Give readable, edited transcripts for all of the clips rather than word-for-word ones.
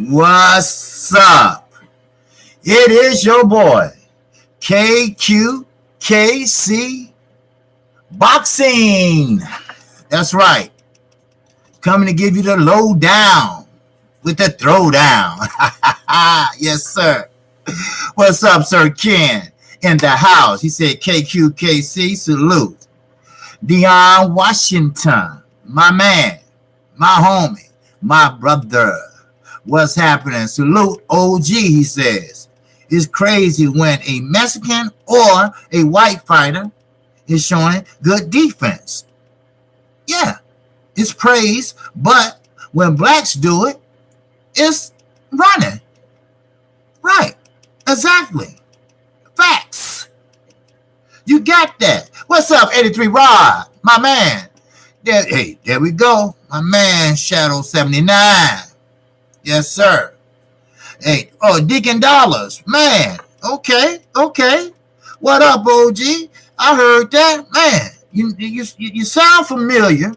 What's up? It is your boy, Kqkc Boxing. That's right. Coming to give you the lowdown with the throwdown. Yes, sir. What's up, Sir Ken? In the house. He said, Kqkc, salute. Dion Washington, my man, my homie, my brother. What's happening? Salute OG, he says. It's crazy when a Mexican or a white fighter is showing good defense. Yeah, it's praise, but when blacks do it, it's running. Right, exactly. Facts. You got that. What's up, 83 Rod? My man. There we go. My man, Shadow 79. Yes, sir. Hey, Deacon Dollars. Man, okay. What up, OG? I heard that. Man, you sound familiar.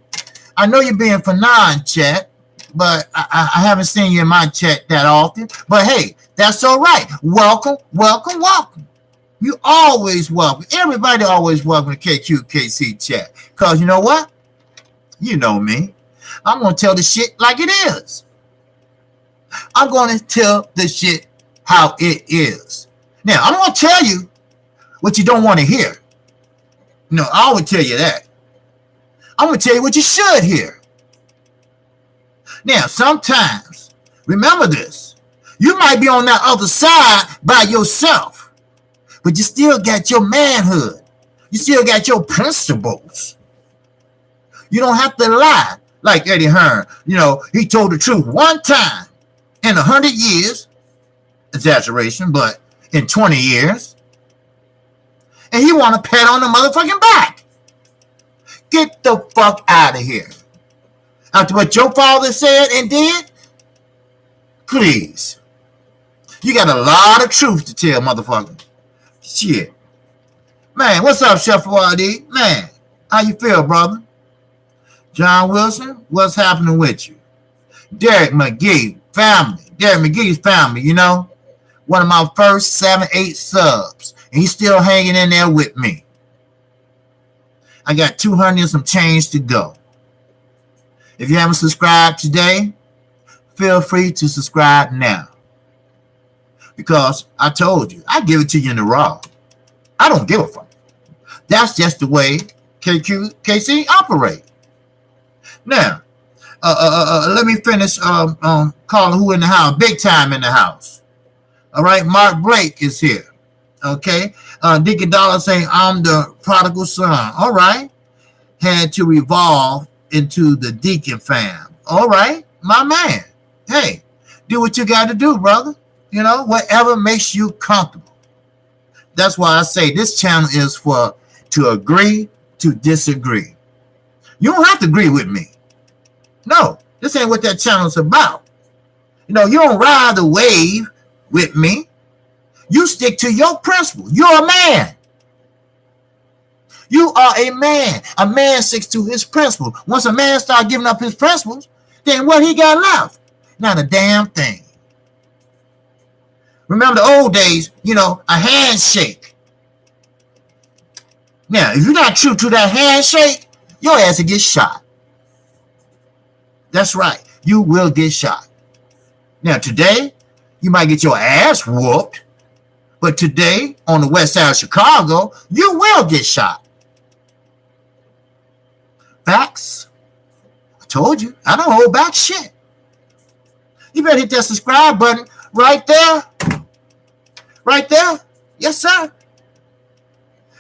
I know you're being for non-chat, but I haven't seen you in my chat that often. But hey, that's all right. Welcome. You always welcome. Everybody always welcome to Kqkc chat. Because you know what? You know me. I'm going to tell the shit like it is. I'm going to tell the shit how it is. Now, I'm going to tell you what you don't want to hear. No, I always tell you that. I'm going to tell you what you should hear. Now, sometimes, remember this. You might be on that other side by yourself. But you still got your manhood. You still got your principles. You don't have to lie like Eddie Hurd. You know, he told the truth one time in 100 years. Exaggeration, but in 20 years. And he want to pat on the motherfucking back. Get the fuck out of here. After what your father said and did, please. You got a lot of truth to tell, motherfucker. Shit. Man, what's up, Chef Wadi? Man, how you feel, brother? John Wilson, what's happening with you? Derek McGee, family. Derek McGee's family, you know? One of my first 7-8 subs. And he's still hanging in there with me. I got 200 and some change to go. If you haven't subscribed today, feel free to subscribe now. Because I told you, I give it to you in the raw. I don't give a fuck. That's just the way Kqkc operate. Now, let me finish calling who in the house. Big time in the house. All right, Mark Blake is here. Okay, Deacon Dollar saying I'm the prodigal son. All right, had to revolve into the Deacon fam. All right, my man. Hey, do what you got to do, brother. You know, whatever makes you comfortable. That's why I say this channel is for to agree to disagree. You don't have to agree with me. No, this ain't what that channel is about. You know, you don't ride the wave with me. You stick to your principles. You're a man. You are a man. A man sticks to his principles. Once a man starts giving up his principles, then what he got left? Not a damn thing. Remember the old days, you know, a handshake. Now, if you're not true to that handshake, your ass will get shot. That's right. You will get shot. Now, today, you might get your ass whooped. But today, on the west side of Chicago, you will get shot. Facts. I told you. I don't hold back shit. You better hit that subscribe button right there. Right there. Yes, sir.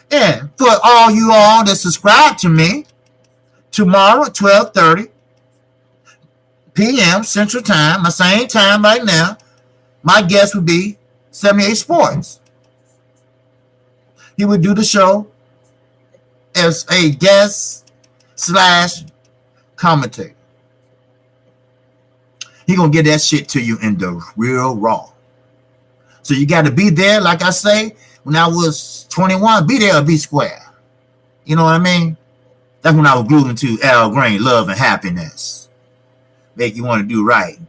And for all you all that subscribe to me, tomorrow at 12:30 p.m. Central Time, my same time right now, my guest would be 78 Sports. He would do the show as a guest / commentator. He gonna get that shit to you in the real raw. So you got to be there, like I say, when I was 21, be there or be square. You know what I mean? That's when I was glued into Al Green, love and happiness. Make you want to do right.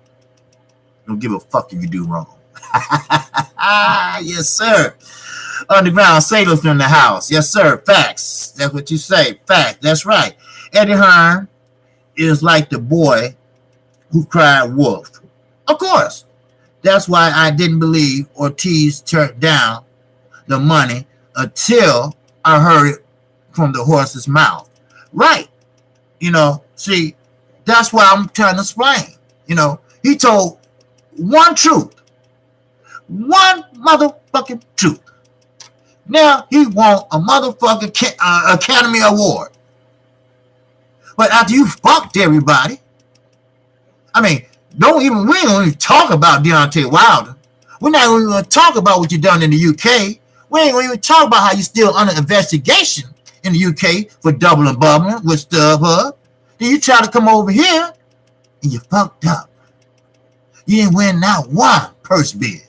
Don't give a fuck if you do wrong. Yes, sir. Underground sailors in the house. Yes, sir. Facts. That's what you say. Fact. That's right. Eddie Hearn is like the boy who cried wolf. Of course. That's why I didn't believe Ortiz turned down the money until I heard it from the horse's mouth. Right. See, that's why I'm trying to explain. He told one truth. One motherfucking truth. Now he won a motherfucking Academy Award. But after you fucked everybody, we ain't even talk about Deontay Wilder. We're not even going to talk about what you done in the UK. We ain't going to even talk about how you still under investigation in the UK for double and bubbling with StubHub. Then you try to come over here and you fucked up. You didn't win not one purse bid.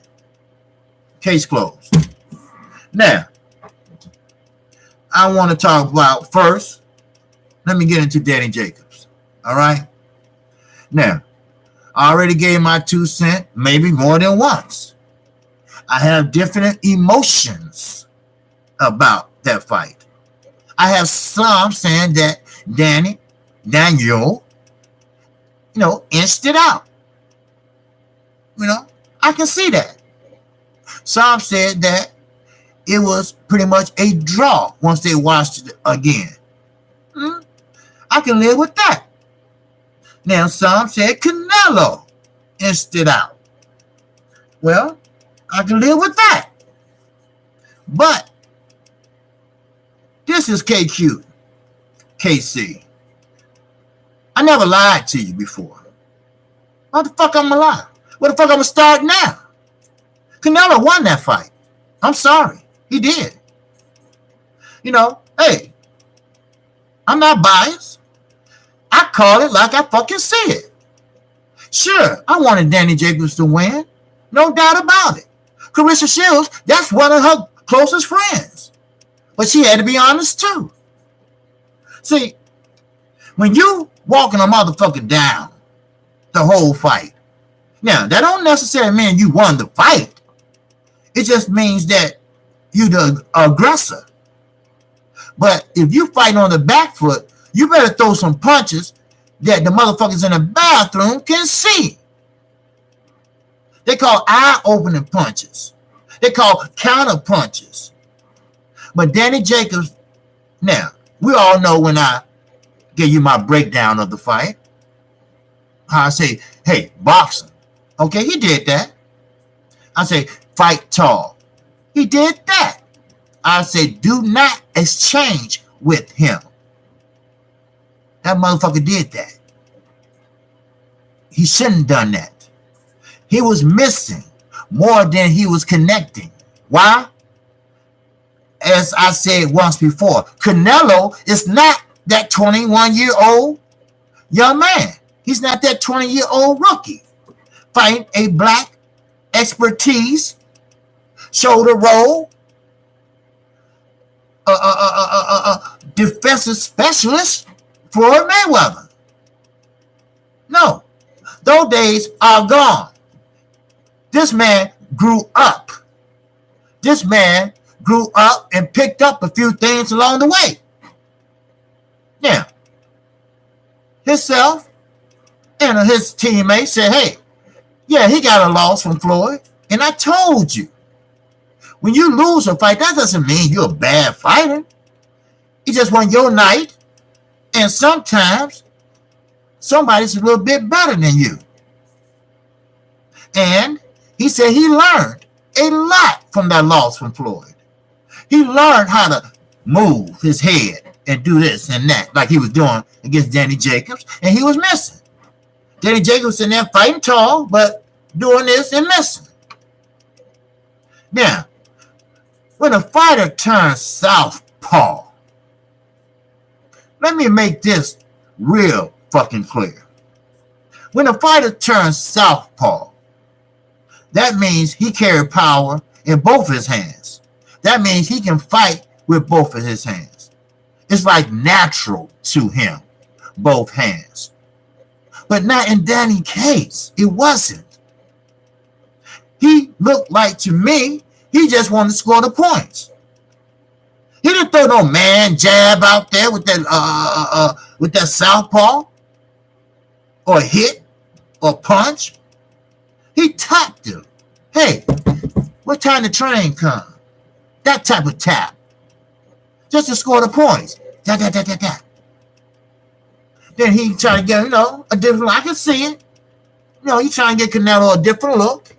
Case closed. Now, I want to talk about first, let me get into Danny Jacobs. All right? Now, I already gave my 2 cents, maybe more than once. I have different emotions about that fight. I have some saying that Daniel, inched it out. I can see that. Some said that it was pretty much a draw once they watched it again. I can live with that. Now, some said Canelo inched it out. Well, I can live with that. But this is Kqkc. I never lied to you before. What the fuck I'm gonna lie? What the fuck I'm gonna start now? Canelo won that fight. I'm sorry. He did. Hey, I'm not biased. I call it like I fucking see it. Sure, I wanted Danny Jacobs to win. No doubt about it. Clarissa Shields, that's one of her closest friends. But she had to be honest too. See, when you walking a motherfucker down the whole fight, now that don't necessarily mean you won the fight. It just means that you the aggressor. But if you fight on the back foot, you better throw some punches that the motherfuckers in the bathroom can see. They call eye-opening punches. They call counter punches. But Danny Jacobs, now, we all know when I give you my breakdown of the fight, how I say, hey, boxing. Okay, he did that. I say, fight tall. He did that. I say, do not exchange with him. That motherfucker did that. He shouldn't have done that. He was missing more than he was connecting. Why? As I said once before, Canelo is not that 21-year-old young man. He's not that 20-year-old rookie fighting a black expertise, shoulder roll, defensive specialist for Mayweather. No, those days are gone. This man grew up. This man grew up and picked up a few things along the way. Now, himself and his teammates said, hey, yeah, he got a loss from Floyd. And I told you, when you lose a fight, that doesn't mean you're a bad fighter. It just wasn't your night. And sometimes somebody's a little bit better than you. And he said he learned a lot from that loss from Floyd. He learned how to move his head and do this and that like he was doing against Danny Jacobs, and he was missing. Danny Jacobs in there fighting tall, but doing this and missing. Now, when a fighter turns southpaw, let me make this real fucking clear. When a fighter turns southpaw, that means he carries power in both his hands. That means he can fight with both of his hands. It's like natural to him, both hands. But not in Danny's case. It wasn't. he looked like to me, he just wanted to score the points. He didn't throw no man jab out there with that southpaw or hit or punch. He tapped him. Hey, what time the train come? That type of tap. Just to score the points. Da, da, da, da, da. Then he tried to get, a different, I can see it. He trying to get Canelo a different look.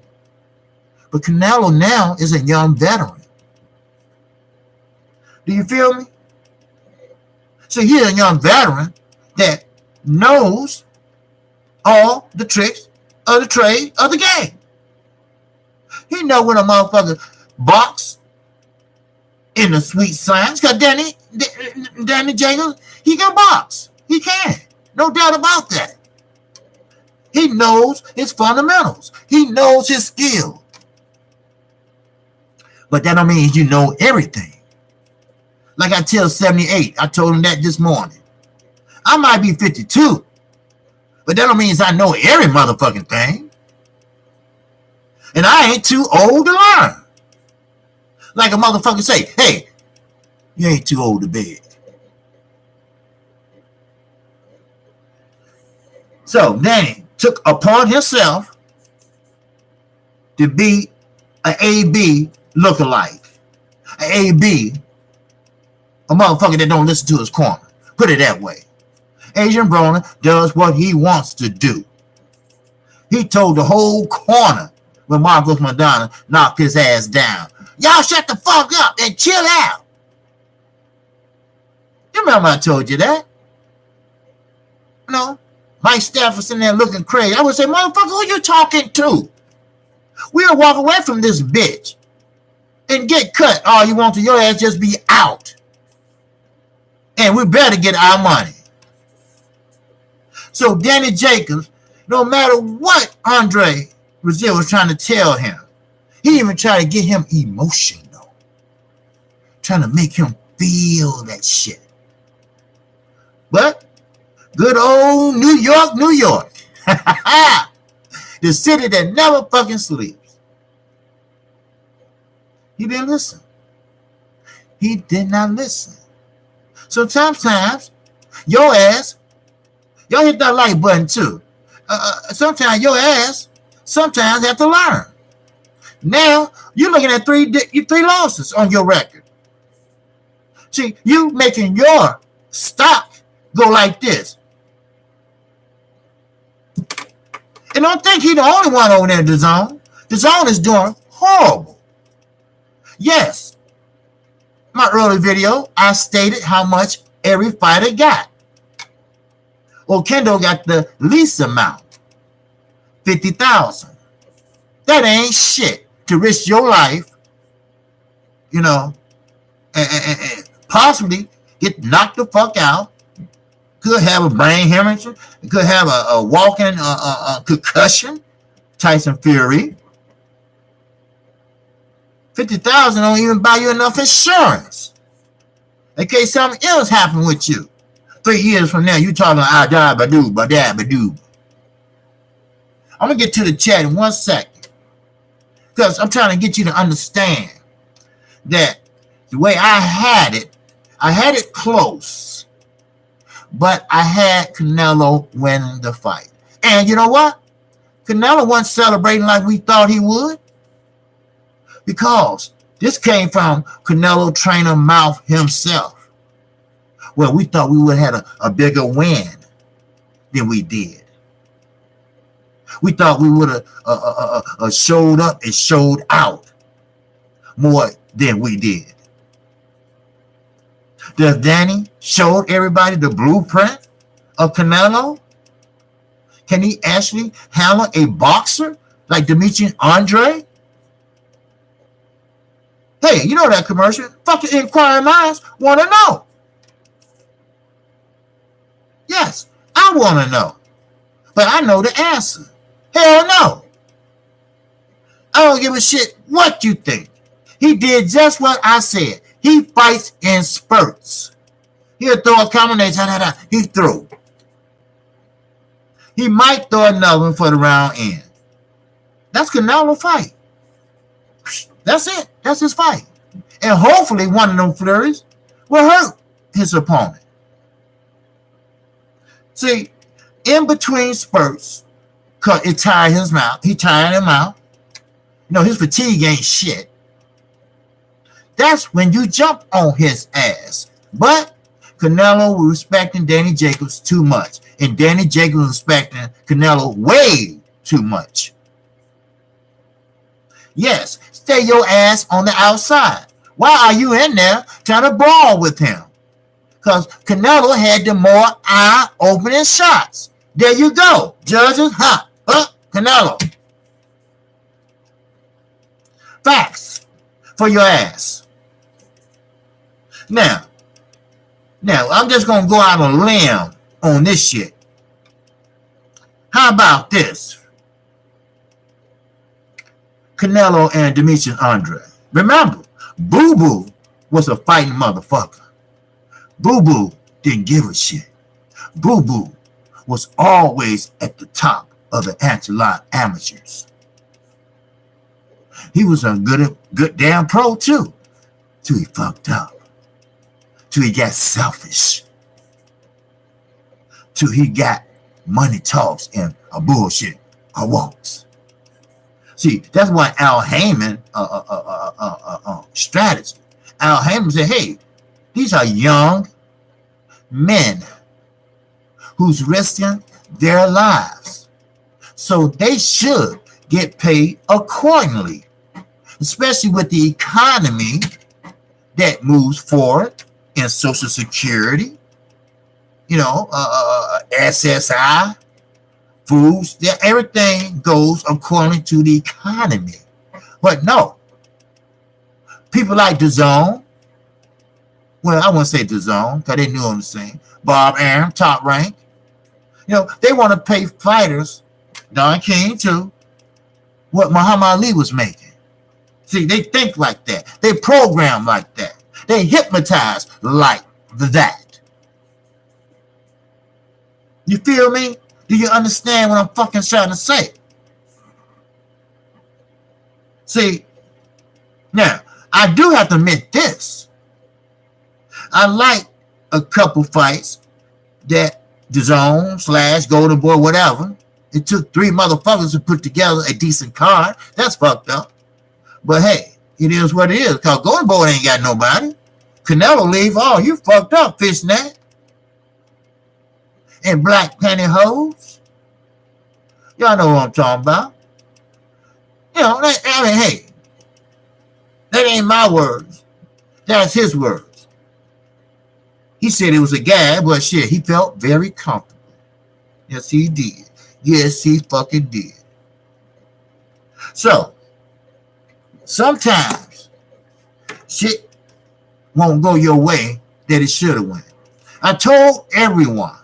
But Canelo now is a young veteran. Do you feel me? So he's a young veteran that knows all the tricks of the trade of the game. He know when a motherfucker box in the sweet science. Because Danny Jacobs, he can box. He can. No doubt about that. He knows his fundamentals. He knows his skill. But that don't mean you know everything. Like I tell 78, I told him that this morning. I might be 52, but that don't mean I know every motherfucking thing. And I ain't too old to learn. Like a motherfucker say, hey, you ain't too old to beg. So Danny took upon himself to be an AB lookalike. An AB, a motherfucker that don't listen to his corner. Put it that way. Adrian Broner does what he wants to do. He told the whole corner when Marcos Madonna knocked his ass down, y'all shut the fuck up and chill out. You remember I told you that? Mike Stafford was sitting there looking crazy. I would say, motherfucker, who you talking to? We'll walk away from this bitch and get cut. All you want to, your ass just be out. And we better get our money. So Danny Jacobs, no matter what Andre Brazil was trying to tell him, he even tried to get him emotional. Trying to make him feel that shit. But good old New York, New York. The city that never fucking sleeps. He didn't listen. He did not listen. So sometimes your ass, y'all hit that like button too. Sometimes your ass sometimes have to learn. Now you're looking at three losses on your record. See, you making your stock go like this. And don't think he's the only one over there in the zone. The zone is doing horrible. Yes. My early video, I stated how much every fighter got. Okendo got the least amount, $50,000. That ain't shit to risk your life, and possibly get knocked the fuck out. Could have a brain hemorrhage. Could have a walking concussion. Tyson Fury. $50,000 don't even buy you enough insurance in case something else happened with you. 3 years from now, you talking I die, badoo, badab, badoo. I'm gonna get to the chat in 1 second because I'm trying to get you to understand that the way I had it close, but I had Canelo winning the fight. And you know what? Canelo wasn't celebrating like we thought he would. Because this came from Canelo trainer mouth himself. Well, we thought we would have had a bigger win than we did. We thought we would have showed up and showed out more than we did. Does Danny show everybody the blueprint of Canelo? Can he actually handle a boxer like Dimitri Andre? Hey, you know that commercial? Fucking inquiring minds want to know. Yes, I want to know. But I know the answer. Hell no. I don't give a shit what you think. He did just what I said. He fights in spurts. He'll throw a combination. He threw. He might throw another one for the round end. That's Canelo fight. That's it. That's his fight. And hopefully one of them flurries will hurt his opponent. See, in between spurts, it tired him out. He tired him out. You know, his fatigue ain't shit. That's when you jump on his ass. But Canelo was respecting Danny Jacobs too much. And Danny Jacobs was respecting Canelo way too much. Yes, stay your ass on the outside. Why are you in there trying to brawl with him? Because Canelo had the more eye-opening shots. There you go. Judges, Canelo. Facts for your ass. Now, I'm just going to go out on a limb on this shit. How about this? Canelo and Demetrius Andre. Remember, Boo Boo was a fighting motherfucker. Boo Boo didn't give a shit. Boo Boo was always at the top of the anti-lot amateurs. He was a good damn pro too. Till he fucked up. Till he got selfish. Till he got money talks and a bullshit walks. See, that's why Al Heyman strategy. Al Heyman said, hey, these are young men who's risking their lives. So they should get paid accordingly, especially with the economy that moves forward in Social Security, you know, SSI, foods, everything goes according to the economy. But no, people like DAZN, well, I wouldn't say DAZN, because they knew what I'm saying, Bob Arum, Top Rank, you know, they want to pay fighters, Don King too, what Muhammad Ali was making. See, they think like that. They program like that. They hypnotize like that. You feel me? Do you understand what I'm fucking trying to say? See, now, I do have to admit this. I like a couple fights that DAZN / Golden Boy, whatever. It took 3 motherfuckers to put together a decent card. That's fucked up. But hey, it is what it is. Because Golden Boy ain't got nobody. Canelo leave, oh, you fucked up, fishnet. And black pantyhose. Y'all know what I'm talking about. You know, I mean, hey, that ain't my words. That's his words. He said it was a gag, but shit, he felt very comfortable. Yes, he did. Yes, he fucking did. So, sometimes shit won't go your way that it should have went. I told everyone,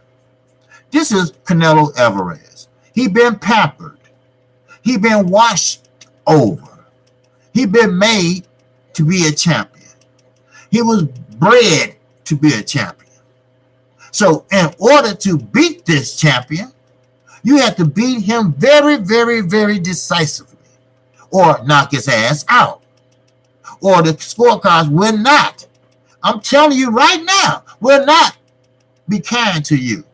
this is Canelo Alvarez. He been pampered. He been washed over. He been made to be a champion. He was bred to be a champion. So in order to beat this champion, you have to beat him very, very, very decisively, or knock his ass out, or the scorecards will not. I'm telling you right now, will not be kind to you.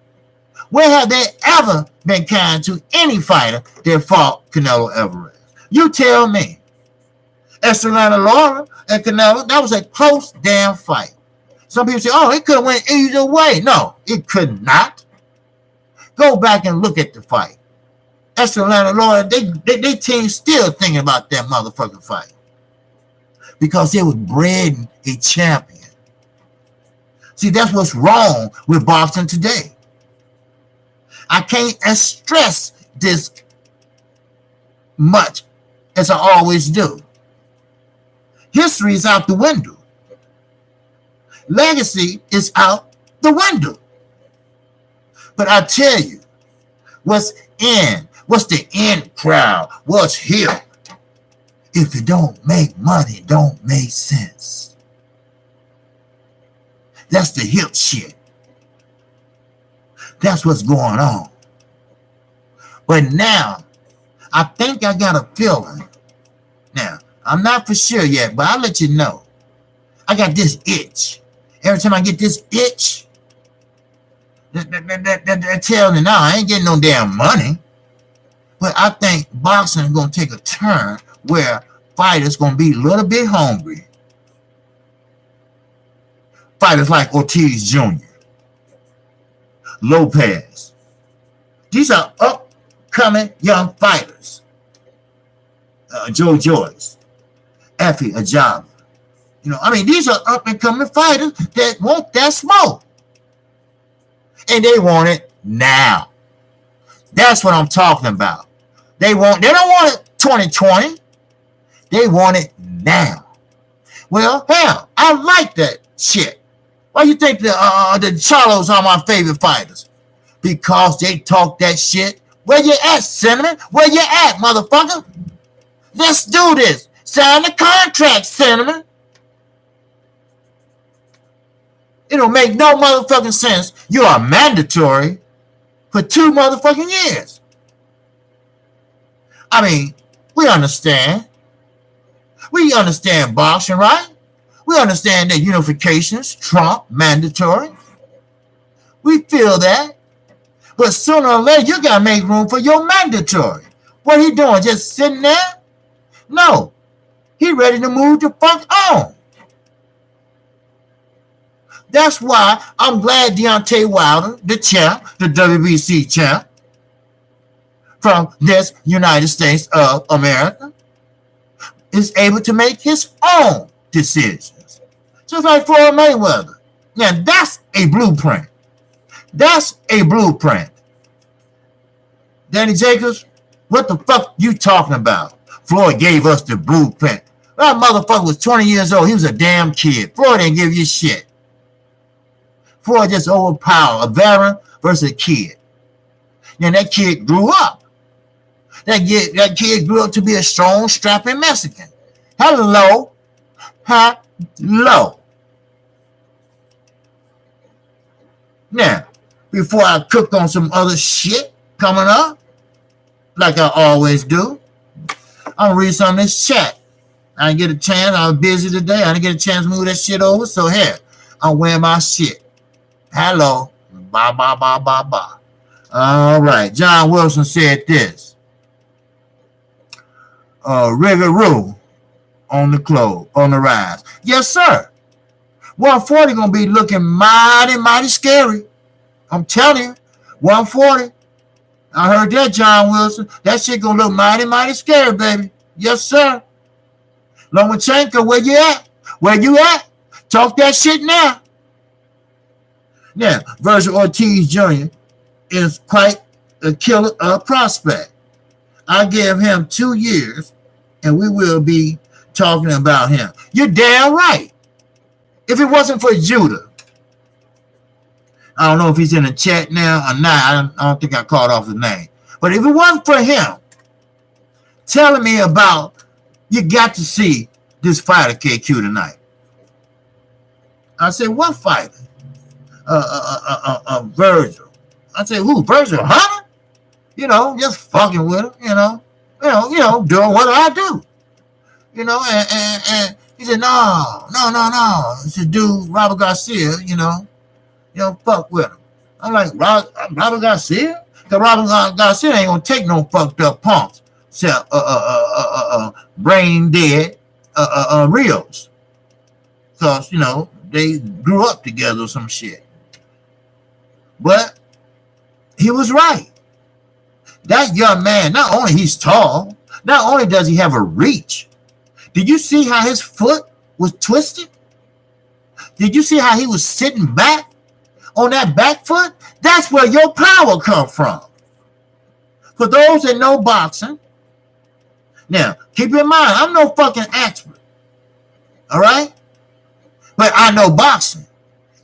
Where have they ever been kind to any fighter that fought Canelo Alvarez? You tell me. Estrelana Laura and Canelo, that was a close damn fight. Some people say, oh, it could have went either way. No, it could not. Go back and look at the fight. Estrelana Laura, they team still thinking about that motherfucking fight. Because they was bred a champion. See, that's what's wrong with boxing today. I can't stress this much as I always do. History is out the window. Legacy is out the window. But I tell you, what's the in crowd? What's here? If it don't make money, it don't make sense. That's the hip shit. That's what's going on. But now, I think I got a feeling. Now, I'm not for sure yet, but I'll let you know. I got this itch. Every time I get this itch, that tells me, now I ain't getting no damn money. But I think boxing is going to take a turn where fighters going to be a little bit hungry. Fighters like Ortiz Jr., Lopez. These are upcoming young fighters. Joe Joyce, Effie Ajaba. These are up-and-coming fighters that want that smoke. And they want it now. That's what I'm talking about. They don't want it 2020. They want it now. Well, hell, I like that shit. Why you think the Charlos are my favorite fighters? Because they talk that shit. Where you at, Cinnamon? Where you at, motherfucker? Let's do this. Sign the contract, Cinnamon. It don't make no motherfucking sense. You are mandatory for 2 motherfucking years. We understand. We understand boxing, right? We understand that unifications trump mandatory. We feel that. But sooner or later, you got to make room for your mandatory. What he doing? Just sitting there? No. He ready to move the fuck on. That's why I'm glad Deontay Wilder, the champ, the WBC champ, from this United States of America, is able to make his own decisions. Just like Floyd Mayweather. Now, that's a blueprint. That's a blueprint. Danny Jacobs, what the fuck you talking about? Floyd gave us the blueprint. That motherfucker was 20 years old. He was a damn kid. Floyd didn't give you shit. Floyd just overpowered a veteran versus a kid. Then that kid grew up. That kid grew up to be a strong, strapping Mexican. Hello. Hello. Now, before I cook on some other shit coming up, like I always do, I'm going to read some of this chat. I didn't get a chance. I was busy today. I didn't get a chance to move that shit over. So here, I'm wearing my shit. Hello. Bye, bye, bye, bye, bye. All right. John Wilson said this. Riggaroo on the rise. Yes, sir. 140 going to be looking mighty, mighty scary. I'm telling you. 140. I heard that, John Wilson. That shit going to look mighty, mighty scary, baby. Yes, sir. Lomachenko, where you at? Where you at? Talk that shit now. Now, Virgil Ortiz Jr. is quite a killer prospect. I give him 2 years, and we will be talking about him. You're damn right. If it wasn't for Judah, I don't know if he's in the chat now or not. I don't think I called off his name. But if it wasn't for him telling me about, you got to see this fighter, Kqkc, tonight. I said, what fighter? Virgil. I said, who? Virgil Hunter? Just fucking with him, doing what I do. And he said, no. It's a dude, Robert Garcia, fuck with him. I'm like, Robert Garcia? Because Robert Garcia ain't gonna take no fucked up punks. Brain dead Rios. Because, they grew up together or some shit. But he was right. That young man, not only he's tall, not only does he have a reach. Did you see how his foot was twisted? Did you see how he was sitting back on that back foot? That's where your power comes from. For those that know boxing, now, keep in mind, I'm no fucking expert. All right? But I know boxing.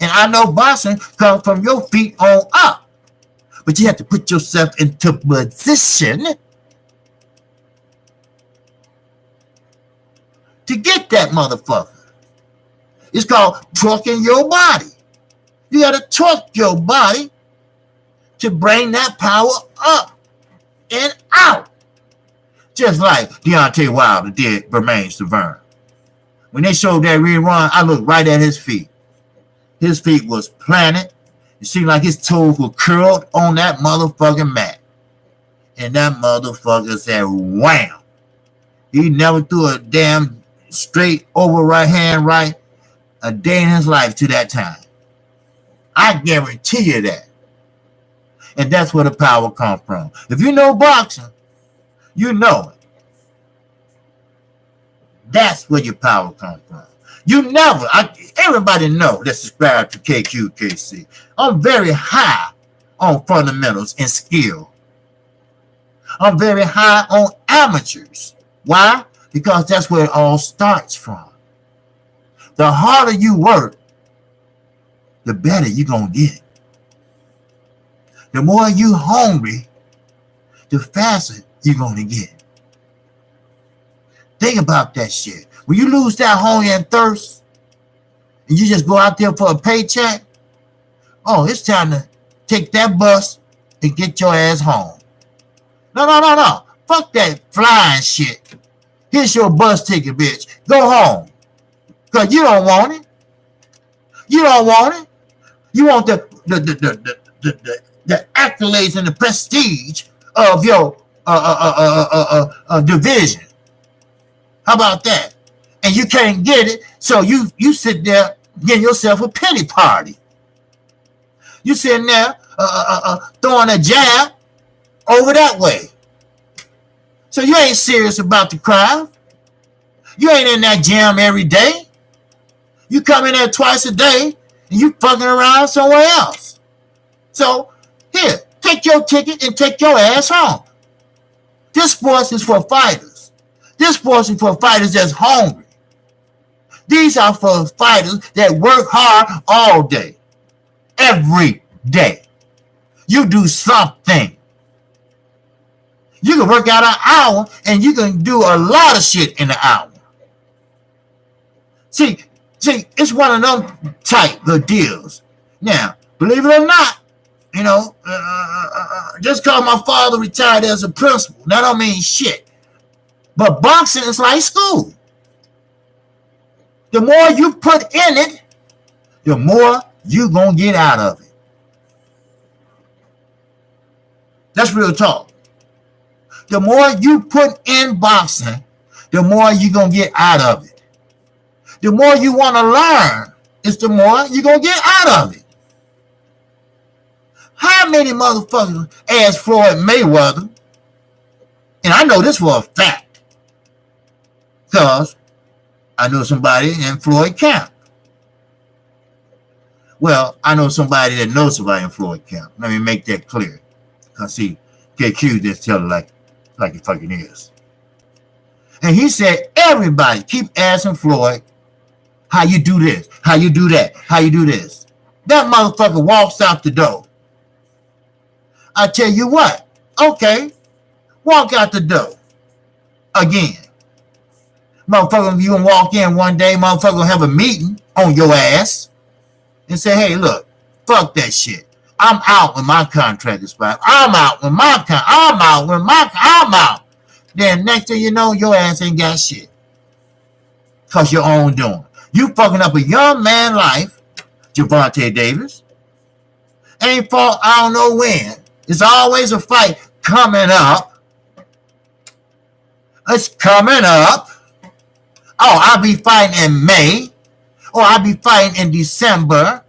And I know boxing comes from your feet on up. But you have to put yourself into position to get that motherfucker. It's called torquing your body. You got to torque your body to bring that power up and out. Just like Deontay Wilder did Bermain Stavern. When they showed that rerun, I looked right at his feet. His feet was planted. It seemed like his toes were curled on that motherfucking mat. And that motherfucker said, wham. He never threw a damn straight over right hand right a day in his life to that time. I guarantee you that. And that's where the power comes from. If you know boxing, you know it. That's where your power comes from. You never, everybody know that subscribe to Kqkc. I'm very high on fundamentals and skill. I'm very high on amateurs. Why? Because that's where it all starts from. The harder you work, the better you're going to get. The more you hungry, the faster you're going to get. Think about that shit. When you lose that hunger and thirst, and you just go out there for a paycheck, oh, it's time to take that bus and get your ass home. No. Fuck that flying shit. Here's your bus ticket, bitch. Go home. Because you don't want it. You don't want it. You want the accolades and the prestige of your division. How about that? And you can't get it, so you sit there getting yourself a pity party. You sitting there throwing a jab over that way. So you ain't serious about the crowd. You ain't in that gym every day. You come in there twice a day and you fucking around somewhere else. So here, take your ticket and take your ass home. This sport is for fighters. This sport is for fighters that's hungry. These are for fighters that work hard all day. Every day. You do something. You can work out an hour and you can do a lot of shit in an hour. See, it's one of them type of deals. Now, believe it or not, you know, just because my father retired as a principal, that don't mean shit. But boxing is like school. The more you put in it, the more you gonna get out of it. That's real talk. The more you put in boxing, the more you gonna get out of it. The more you want to learn, is the more you gonna get out of it. How many motherfuckers asked Floyd Mayweather, and I know this for a fact, because I know somebody in Floyd camp. Well, I know somebody that knows somebody in Floyd camp. Let me make that clear. Because see, Kqkc just tell it like it fucking is. And he said, everybody keep asking Floyd, how you do this, how you do that, how you do this. That motherfucker walks out the door. I tell you what, okay, walk out the door again. Motherfucker, you gonna walk in one day, motherfucker gonna have a meeting on your ass and say, hey, look, fuck that shit. I'm out when my contract expires. I'm out when my I'm out. Then next thing you know, your ass ain't got shit. Cause your own doing. You fucking up a young man life, Gervonta Davis. Ain't fought I don't know when. It's always a fight coming up. It's coming up. Oh, I'll be fighting in May. Or I'll be fighting in December.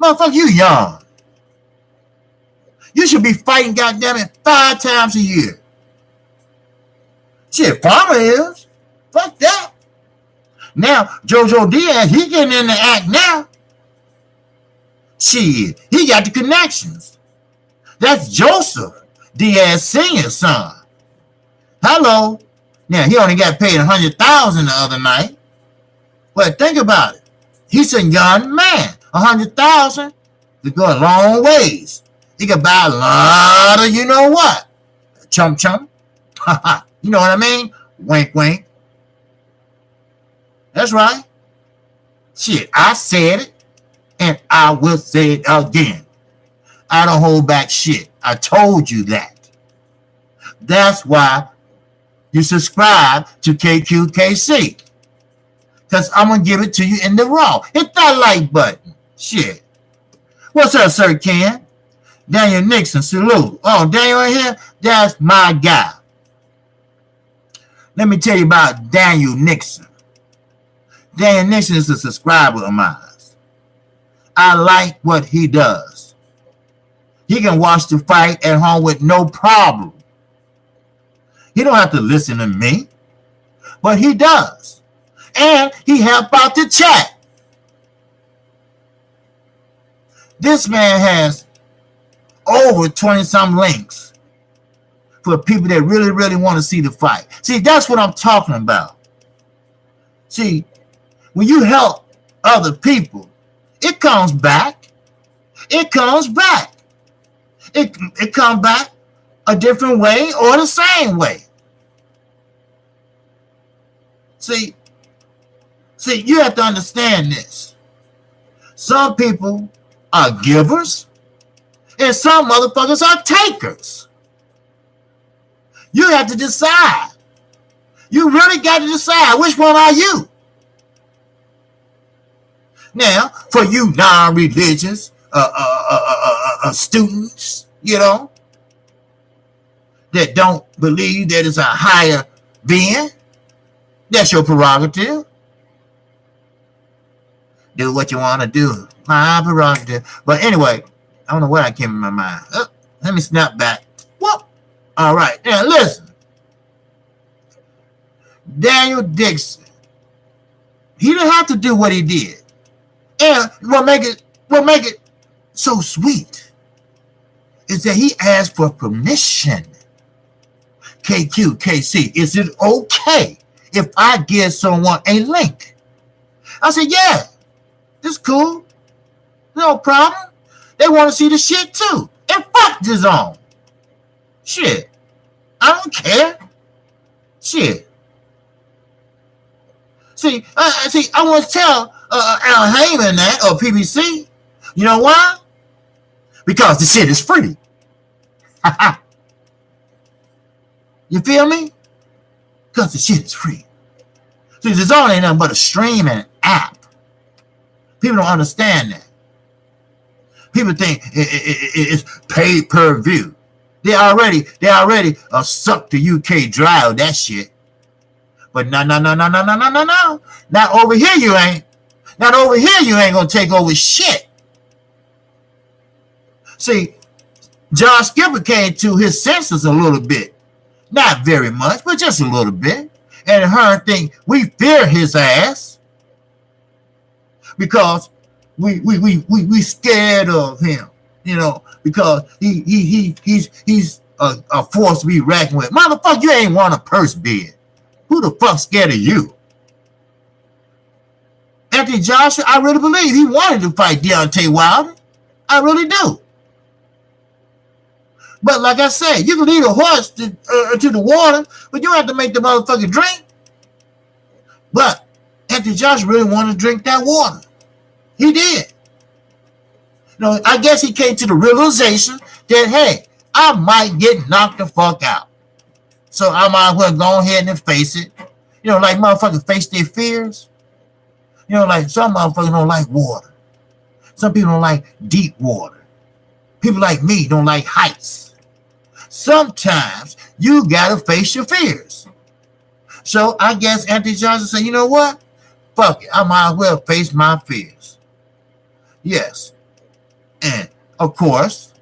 Motherfucker, you young. You should be fighting, goddammit, 5 times a year. Shit, Farmer is. Fuck that. Now, JoJo Diaz, he getting in the act now. Shit, he got the connections. That's Joseph Diaz Sr.'s son. Hello. Now, he only got paid $100,000 the other night. But think about it. He's a young man. $100,000 could go a long ways. He could buy a lot of you know what. Chum chum. You know what I mean? Wink wink. That's right. Shit, I said it. And I will say it again. I don't hold back shit. I told you that. That's why you subscribe to Kqkc. Because I'm going to give it to you in the raw. Hit that like button. Shit. What's up, Sir Ken? Daniel Nixon, salute. Oh, Daniel in here? That's my guy. Let me tell you about Daniel Nixon. Daniel Nixon is a subscriber of mine. I like what he does. He can watch the fight at home with no problem. He don't have to listen to me, but he does. And he help out the chat. This man has over 20-some links for people that really, really want to see the fight. See, that's what I'm talking about. See, when you help other people, it comes back. It comes back. It comes back a different way or the same way. See, you have to understand this. Some people are givers and some motherfuckers are takers. You have to decide. You really got to decide which one are you. Now, for you non-religious students, you know, that don't believe that it's a higher being, that's your prerogative. Do what you want to do. My prerogative. But anyway, I don't know where I came in my mind. Let me snap back. Whoop. All right. Now, listen. Daniel Dixon. He didn't have to do what he did. And what make it so sweet is that he asked for permission. Kqkc, is it okay if I give someone a link? I said, yeah, it's cool. No problem. They want to see the shit too. And fuck this on. Shit. I don't care. Shit. See, I want to tell Al Heyman that, or PBC. You know why? Because the shit is free. You feel me? Because the shit is free. See, there's all ain't nothing but a streaming app. People don't understand that. People think it's paid per view. They already sucked the UK dry of that shit. But no. Not over here you ain't. Not over here you ain't gonna take over shit. See, Josh Skipper came to his senses a little bit. Not very much, but just a little bit. And Hurd think we fear his ass because we scared of him, you know, because he's a force to be reckoned with. Motherfucker, you ain't won a purse bid. Who the fuck scared of you? Anthony Joshua, I really believe he wanted to fight Deontay Wilder. I really do. But like I said, you can lead a horse to the water, but you have to make the motherfucker drink. But Anthony Joshua really wanted to drink that water. He did. You know, I guess he came to the realization that, hey, I might get knocked the fuck out. So I might as well go ahead and face it. You know, like motherfuckers face their fears. You know, like some motherfuckers don't like water. Some people don't like deep water. People like me don't like heights. Sometimes you gotta face your fears. So I guess Anthony Johnson said, you know what? Fuck it. I might as well face my fears. Yes. And of course,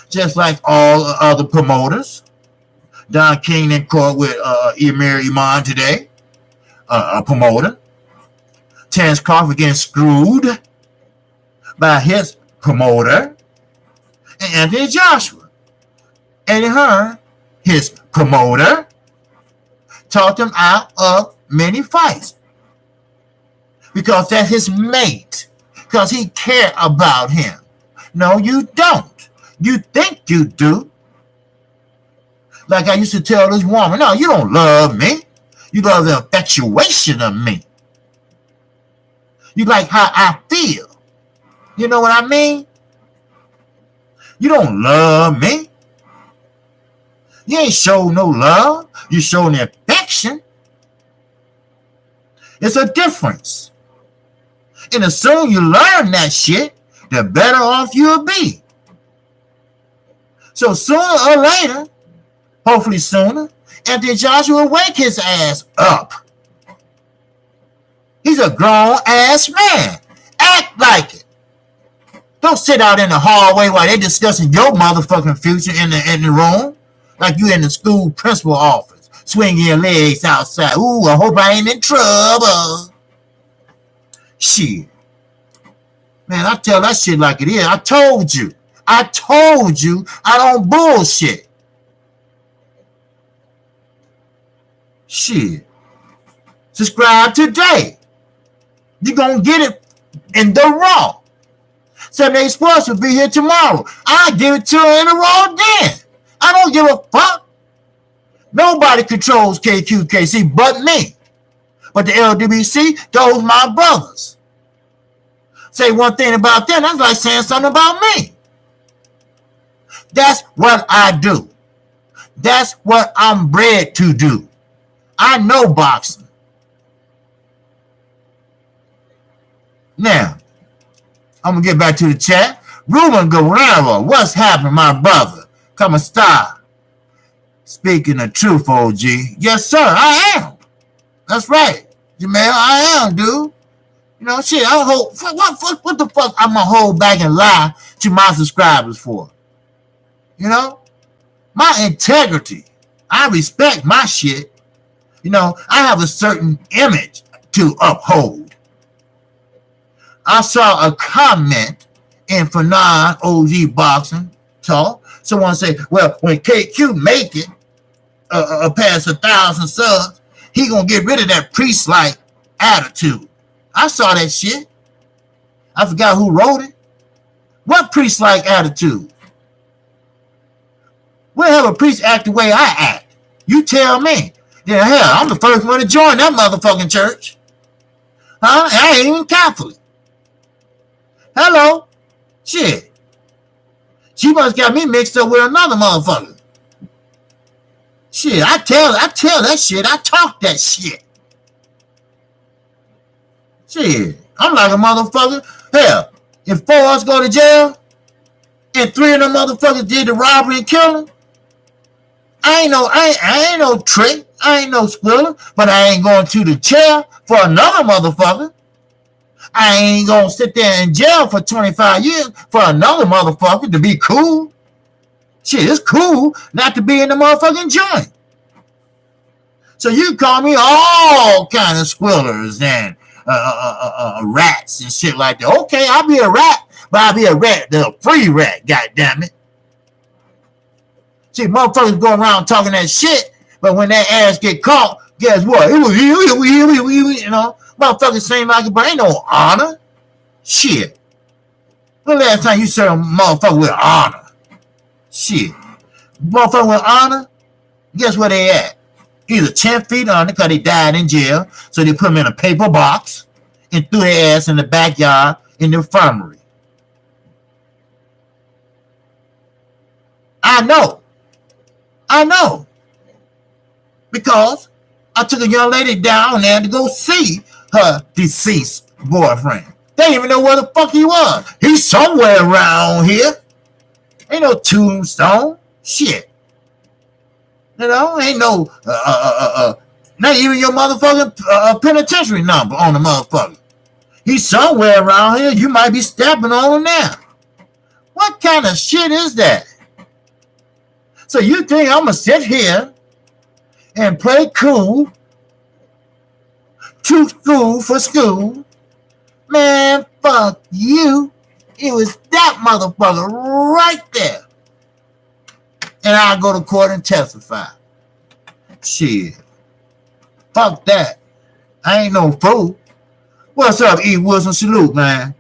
just like all other promoters, Don King in court with Emir Iman today, a promoter. Terence Crawford getting screwed by his promoter. And Anthony Joshua. Eddie Hearn, his promoter, talked him out of many fights. Because that's his mate. Because he cared about him. No, you don't. You think you do. Like I used to tell this woman, no, you don't love me. You love the infatuation of me. You like how I feel. You know what I mean? You don't love me. You ain't showing no love. You showing affection. It's a difference. And the sooner you learn that shit, the better off you'll be. So sooner or later, hopefully sooner, Anthony Joshua will wake his ass up. He's a grown-ass man. Act like it. Don't sit out in the hallway while they're discussing your motherfucking future in the room like you in the school principal office, swinging your legs outside. Ooh, I hope I ain't in trouble. Shit. Man, I tell that shit like it is. I told you I don't bullshit. Shit. Subscribe today. You're going to get it in the raw. 7 Sports will be here tomorrow. I give it to her in the raw then. I don't give a fuck. Nobody controls Kqkc but me. But the LWC, those my brothers. Say one thing about them, that's like saying something about me. That's what I do. That's what I'm bred to do. I know boxing. Now, I'm going to get back to the chat. Ruben Guerrero, what's happening, my brother? Come and stop. Speaking the truth, OG. Yes, sir, I am. That's right. Jamel, I am, dude. You know, shit, I hold, what the fuck I'm going to hold back and lie to my subscribers for? You know? My integrity. I respect my shit. You know, I have a certain image to uphold. I saw a comment in Fanon OG Boxing Talk. Someone said, well, when KQ make it past 1,000 subs, he gonna get rid of that priest-like attitude. I saw that shit. I forgot who wrote it. What priest-like attitude? We'll have a priest act the way I act. You tell me. Then hell, I'm the first one to join that motherfucking church. Huh? I ain't even Catholic. Hello? Shit. She must got me mixed up with another motherfucker. Shit, I tell that shit. I talk that shit. Shit. I'm like a motherfucker. Hell, if 4 of us go to jail and 3 of them motherfuckers did the robbery and killing, I ain't no trick. I ain't no squiller, but I ain't going to the chair for another motherfucker. I ain't gonna sit there in jail for 25 years for another motherfucker to be cool. Shit, it's cool not to be in the motherfucking joint. So you call me all kind of squillers and rats and shit like that. Okay, I'll be a rat, but I'll be a rat, the free rat, goddammit. See, motherfuckers go around talking that shit, but when that ass get caught, guess what? It was you know. Motherfuckers seem like it, but ain't no honor. Shit. When the last time you saw a motherfucker with honor? Shit. Motherfucker with honor? Guess where they at? Either 10 feet under because they died in jail, so they put them in a paper box and threw their ass in the backyard in the infirmary. I know. Because I took a young lady down there to go see her deceased boyfriend. They didn't even know where the fuck he was. He's somewhere around here. Ain't no tombstone. Shit. You know, ain't no not even your motherfucking penitentiary number on the motherfucker. He's somewhere around here. You might be stepping on him now. What kind of shit is that? So you think I'm gonna sit here and play cool? Too cool for school? Man, fuck you. It was that motherfucker right there. And I'll go to court and testify. Shit. Fuck that. I ain't no fool. What's up, E. Wilson? Salute, man.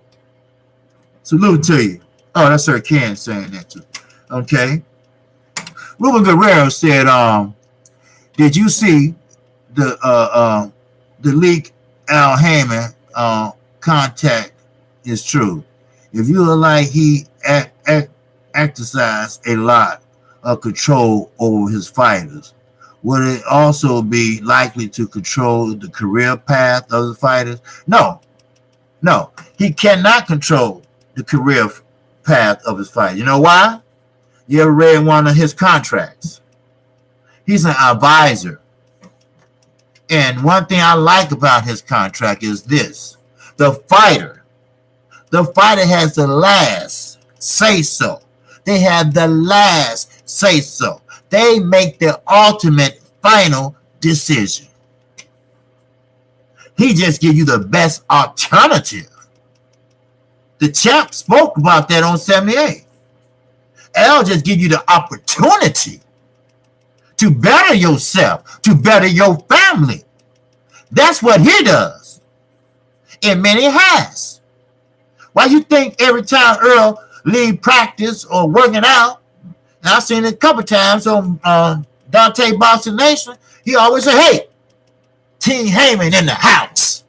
Salute to you. Oh, that's Sir Ken saying that too. Okay. Ruben Guerrero said, did you see the leak Al Heyman contact is true? If you look like he exercised a lot control over his fighters? Would it also be likely to control the career path of the fighters? No, no. He cannot control the career path of his fighters. You know why? You ever read one of his contracts? He's an advisor. And one thing I like about his contract is this. The fighter has the last say so. They have the last say so. They make the ultimate final decision. He just gives you the best alternative. The champ spoke about that on 78. L just give you the opportunity to better yourself, to better your family. That's what he does. And many has. Why you think every time Earl leave practice or working out, and I've seen it a couple times on Dante Boxing Nation, he always say, hey, Team Heyman in the house.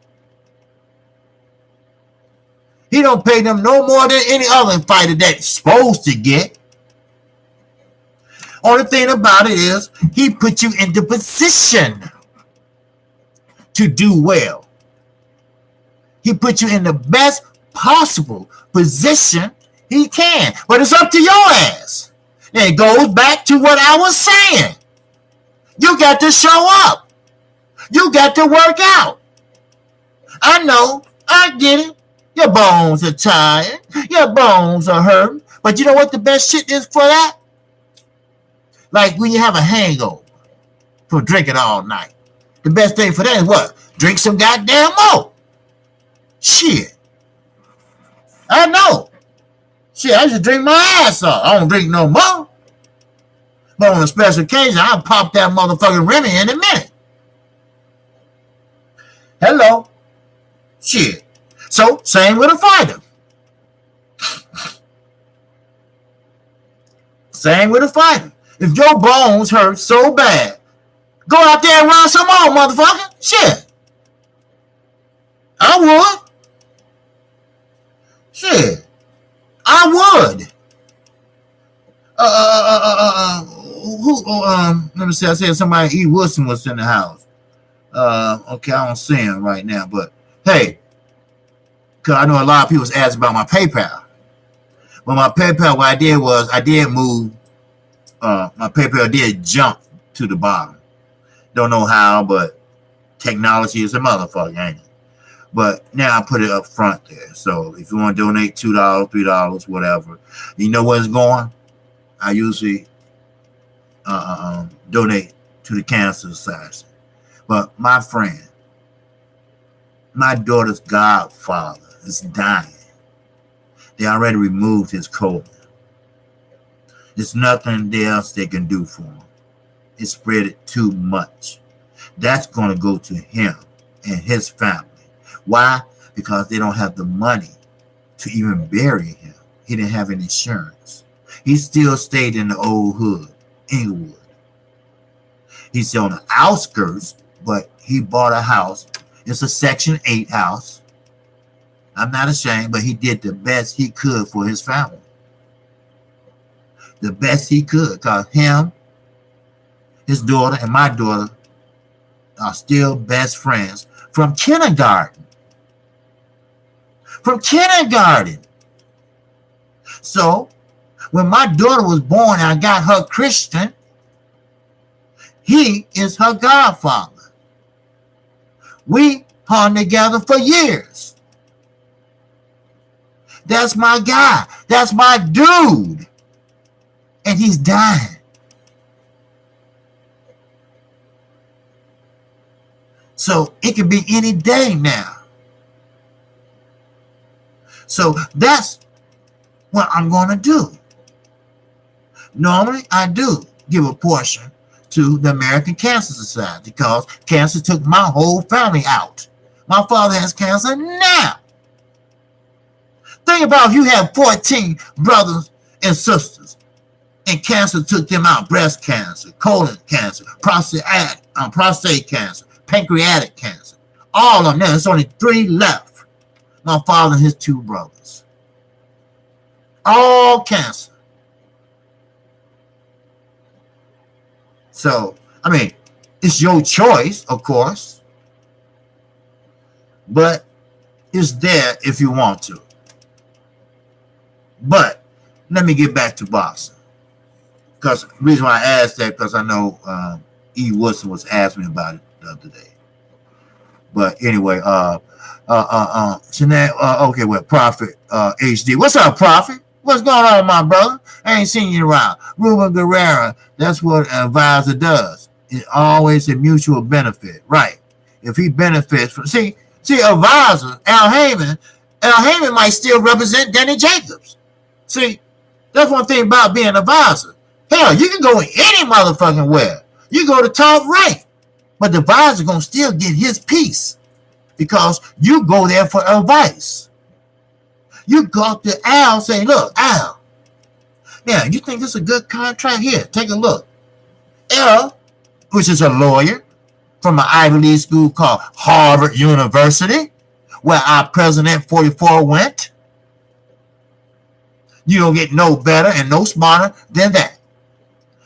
He don't pay them no more than any other fighter that's supposed to get. Only thing about it is he put you in the position to do well. He put you in the best possible position he can. But it's up to your ass. And it goes back to what I was saying. You got to show up. You got to work out. I know. I get it. Your bones are tired. Your bones are hurting. But you know what the best shit is for that? Like when you have a hangover from drinking all night. The best thing for that is what? Drink some goddamn more. Shit. I know. Shit, I just drink my ass off. I don't drink no more. But on a special occasion, I'll pop that motherfucking Remy in a minute. Hello. Shit. So, same with a fighter. Same with a fighter. If your bones hurt so bad, go out there and run some more, motherfucker. Shit. I would. Shit. I would. Let me see. I said somebody, E. Wilson was in the house. Okay, I don't see him right now, but hey, because I know a lot of people asked about my PayPal. But my PayPal, what I did was I did move. My PayPal did jump to the bottom. Don't know how, but technology is a motherfucker, ain't it? But now I put it up front there. So if you want to donate $2, $3, whatever, you know where it's going? I usually donate to the Cancer Society. But my friend, my daughter's godfather is dying. They already removed his colon. There's nothing else they can do for him. It spread it too much. That's going to go to him and his family. Why? Because they don't have the money to even bury him. He didn't have any insurance. He still stayed in the old hood, Inglewood. He's on the outskirts, but he bought a house. It's a Section 8 house. I'm not ashamed, but he did the best he could for his family. The best he could, because him, his daughter, and my daughter are still best friends from kindergarten. From kindergarten. So, when my daughter was born and I got her Christian, he is her godfather. We hung together for years. That's my guy. That's my dude. And he's dying. So it could be any day now. So that's what I'm going to do. Normally, I do give a portion to the American Cancer Society because cancer took my whole family out. My father has cancer now. Think about if you have 14 brothers and sisters and cancer took them out. Breast cancer, colon cancer, prostate cancer, pancreatic cancer. All of them. There's only 3 left. My father and his 2 brothers. All cancer. So, I mean, it's your choice, of course, but it's there if you want to. But let me get back to boxing. Because the reason why I asked that, because I know E. Woodson was asking me about it the other day. But anyway, okay, well, Prophet HD. What's up, Prophet? What's going on, my brother? I ain't seen you around. Ruben Guerrero, that's what an advisor does. It's always a mutual benefit, right? If he benefits from, see, advisor, Al Heyman might still represent Danny Jacobs. See, that's one thing about being an advisor. Hell, you can go any motherfucking where. You go to top rank. But the advisor gonna still get his piece because you go there for advice. You go to Al saying, look, Al, now you think this is a good contract? Here, take a look. Al, which is a lawyer from an Ivy League school called Harvard University, where our president 44 went. You don't get no better and no smarter than that.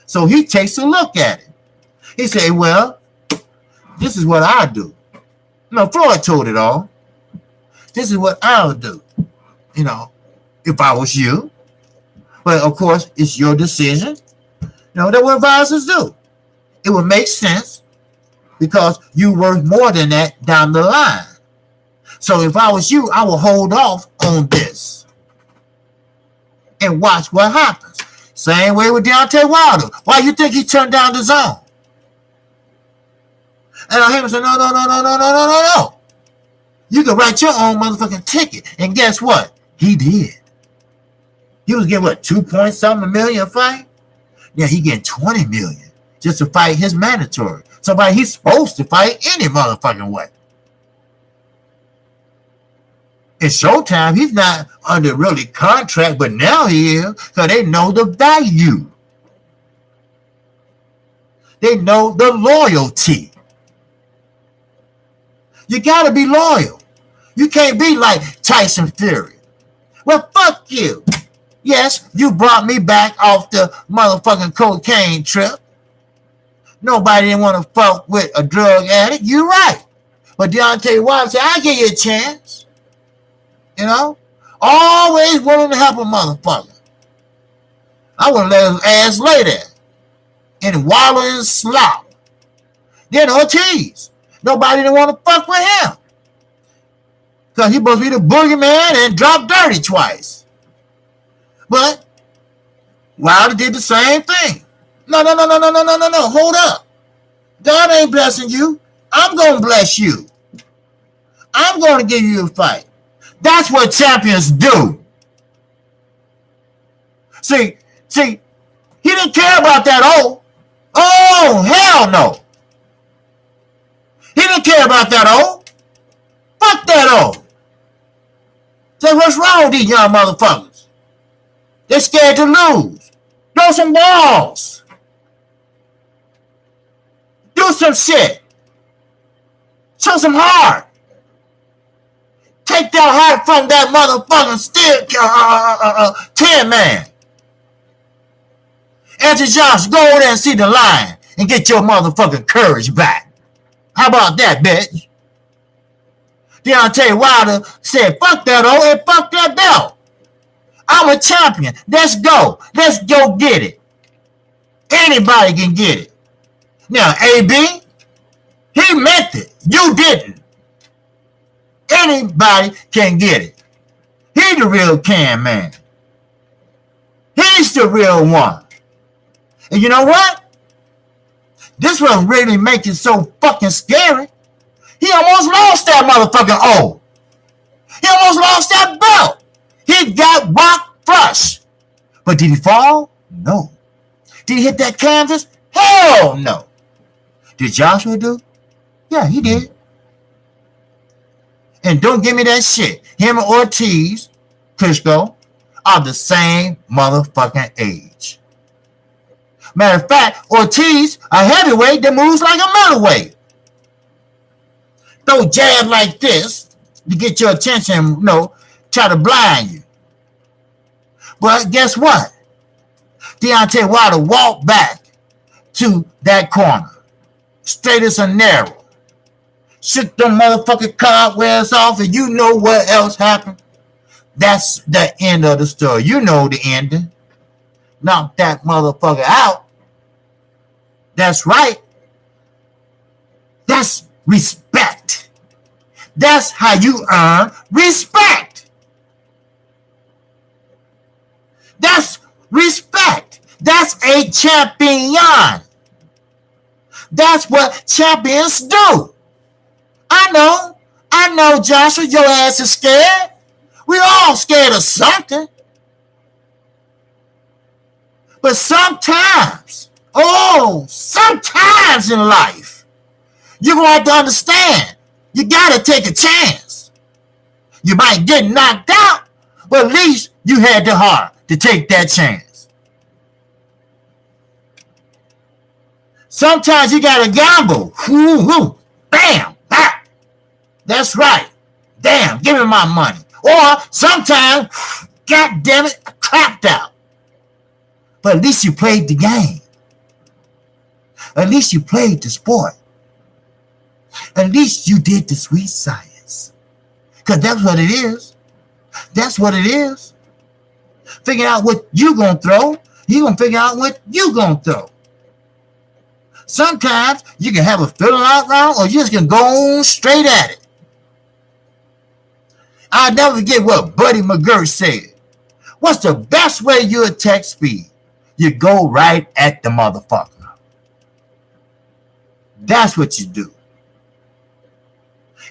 So he takes a look at it. He said, well, this is what I do. No, Floyd told it all. This is what I would do, if I was you. But, of course, it's your decision. That's what advisors do. It would make sense because you worth more than that down the line. So if I was you, I would hold off on this and watch what happens. Same way with Deontay Wilder. Why you think he turned down the zone? And I hear him say, no. You can write your own motherfucking ticket. And guess what? He did. He was getting, 2.something million a fight? Yeah, he getting 20 million just to fight his mandatory. Somebody he's supposed to fight any motherfucking way. In Showtime, he's not under really contract, but now he is because they know the value. They know the loyalty. You got to be loyal. You can't be like Tyson Fury. Well, fuck you. Yes, you brought me back off the motherfucking cocaine trip. Nobody didn't want to fuck with a drug addict. You're right. But Deontay Wilder said, I'll give you a chance. Always willing to help a motherfucker. I wouldn't let his ass lay there and wallow in slop. Then Ortiz. Nobody didn't want to fuck with him. Because he supposed to be the boogeyman and drop dirty twice. But Wilder did the same thing. No. Hold up. God ain't blessing you. I'm going to bless you. I'm going to give you a fight. That's what champions do. See, he didn't care about that O. Oh, hell no. He didn't care about that O. Fuck that O. Say, what's wrong with these young motherfuckers? They're scared to lose. Throw some balls. Do some shit. Show some heart. Take that heart from that motherfucking still 10 man. Anthony Johnson, go over there and see the lion and get your motherfucking courage back. How about that, bitch? Deontay Wilder said, fuck that O and fuck that belt. I'm a champion. Let's go. Let's go get it. Anybody can get it. Now, AB, he meant it. You didn't. Anybody can get it. He's the real can man. He's the real one. And you know what? This one really makes it so fucking scary. He almost lost that motherfucking O. He almost lost that belt. He got rock flush. But did he fall? No. Did he hit that canvas? Hell no. Did Joshua do? Yeah, he did. And don't give me that shit. Him and Ortiz, Klitschko, are the same motherfucking age. Matter of fact, Ortiz, a heavyweight that moves like a middleweight. Throw jab like this to get your attention, try to blind you. But guess what? Deontay Wilder walked back, to that corner, straight as a narrow. Shook them motherfucking cobwebs off, and you know what else happened? That's the end of the story. You know the ending. Knock that motherfucker out. That's right. That's respect. That's how you earn respect. That's respect. That's a champion. That's what champions do. I know, Joshua, your ass is scared. We all scared of something. But sometimes in life, you're going to have to understand, you got to take a chance. You might get knocked out, but at least you had the heart to take that chance. Sometimes you got to gamble. Bam, bam. That's right. Damn, give me my money. Or sometimes, God damn it, I crapped out. But at least you played the game. At least you played the sport. At least you did the sweet science. Because that's what it is. That's what it is. Figure out what you going to throw. You going to figure out what you going to throw. Sometimes you can have a fiddle out round, or you just can go on straight at it. I'll never forget what Buddy McGirt said. What's the best way you attack speed? You go right at the motherfucker. That's what you do.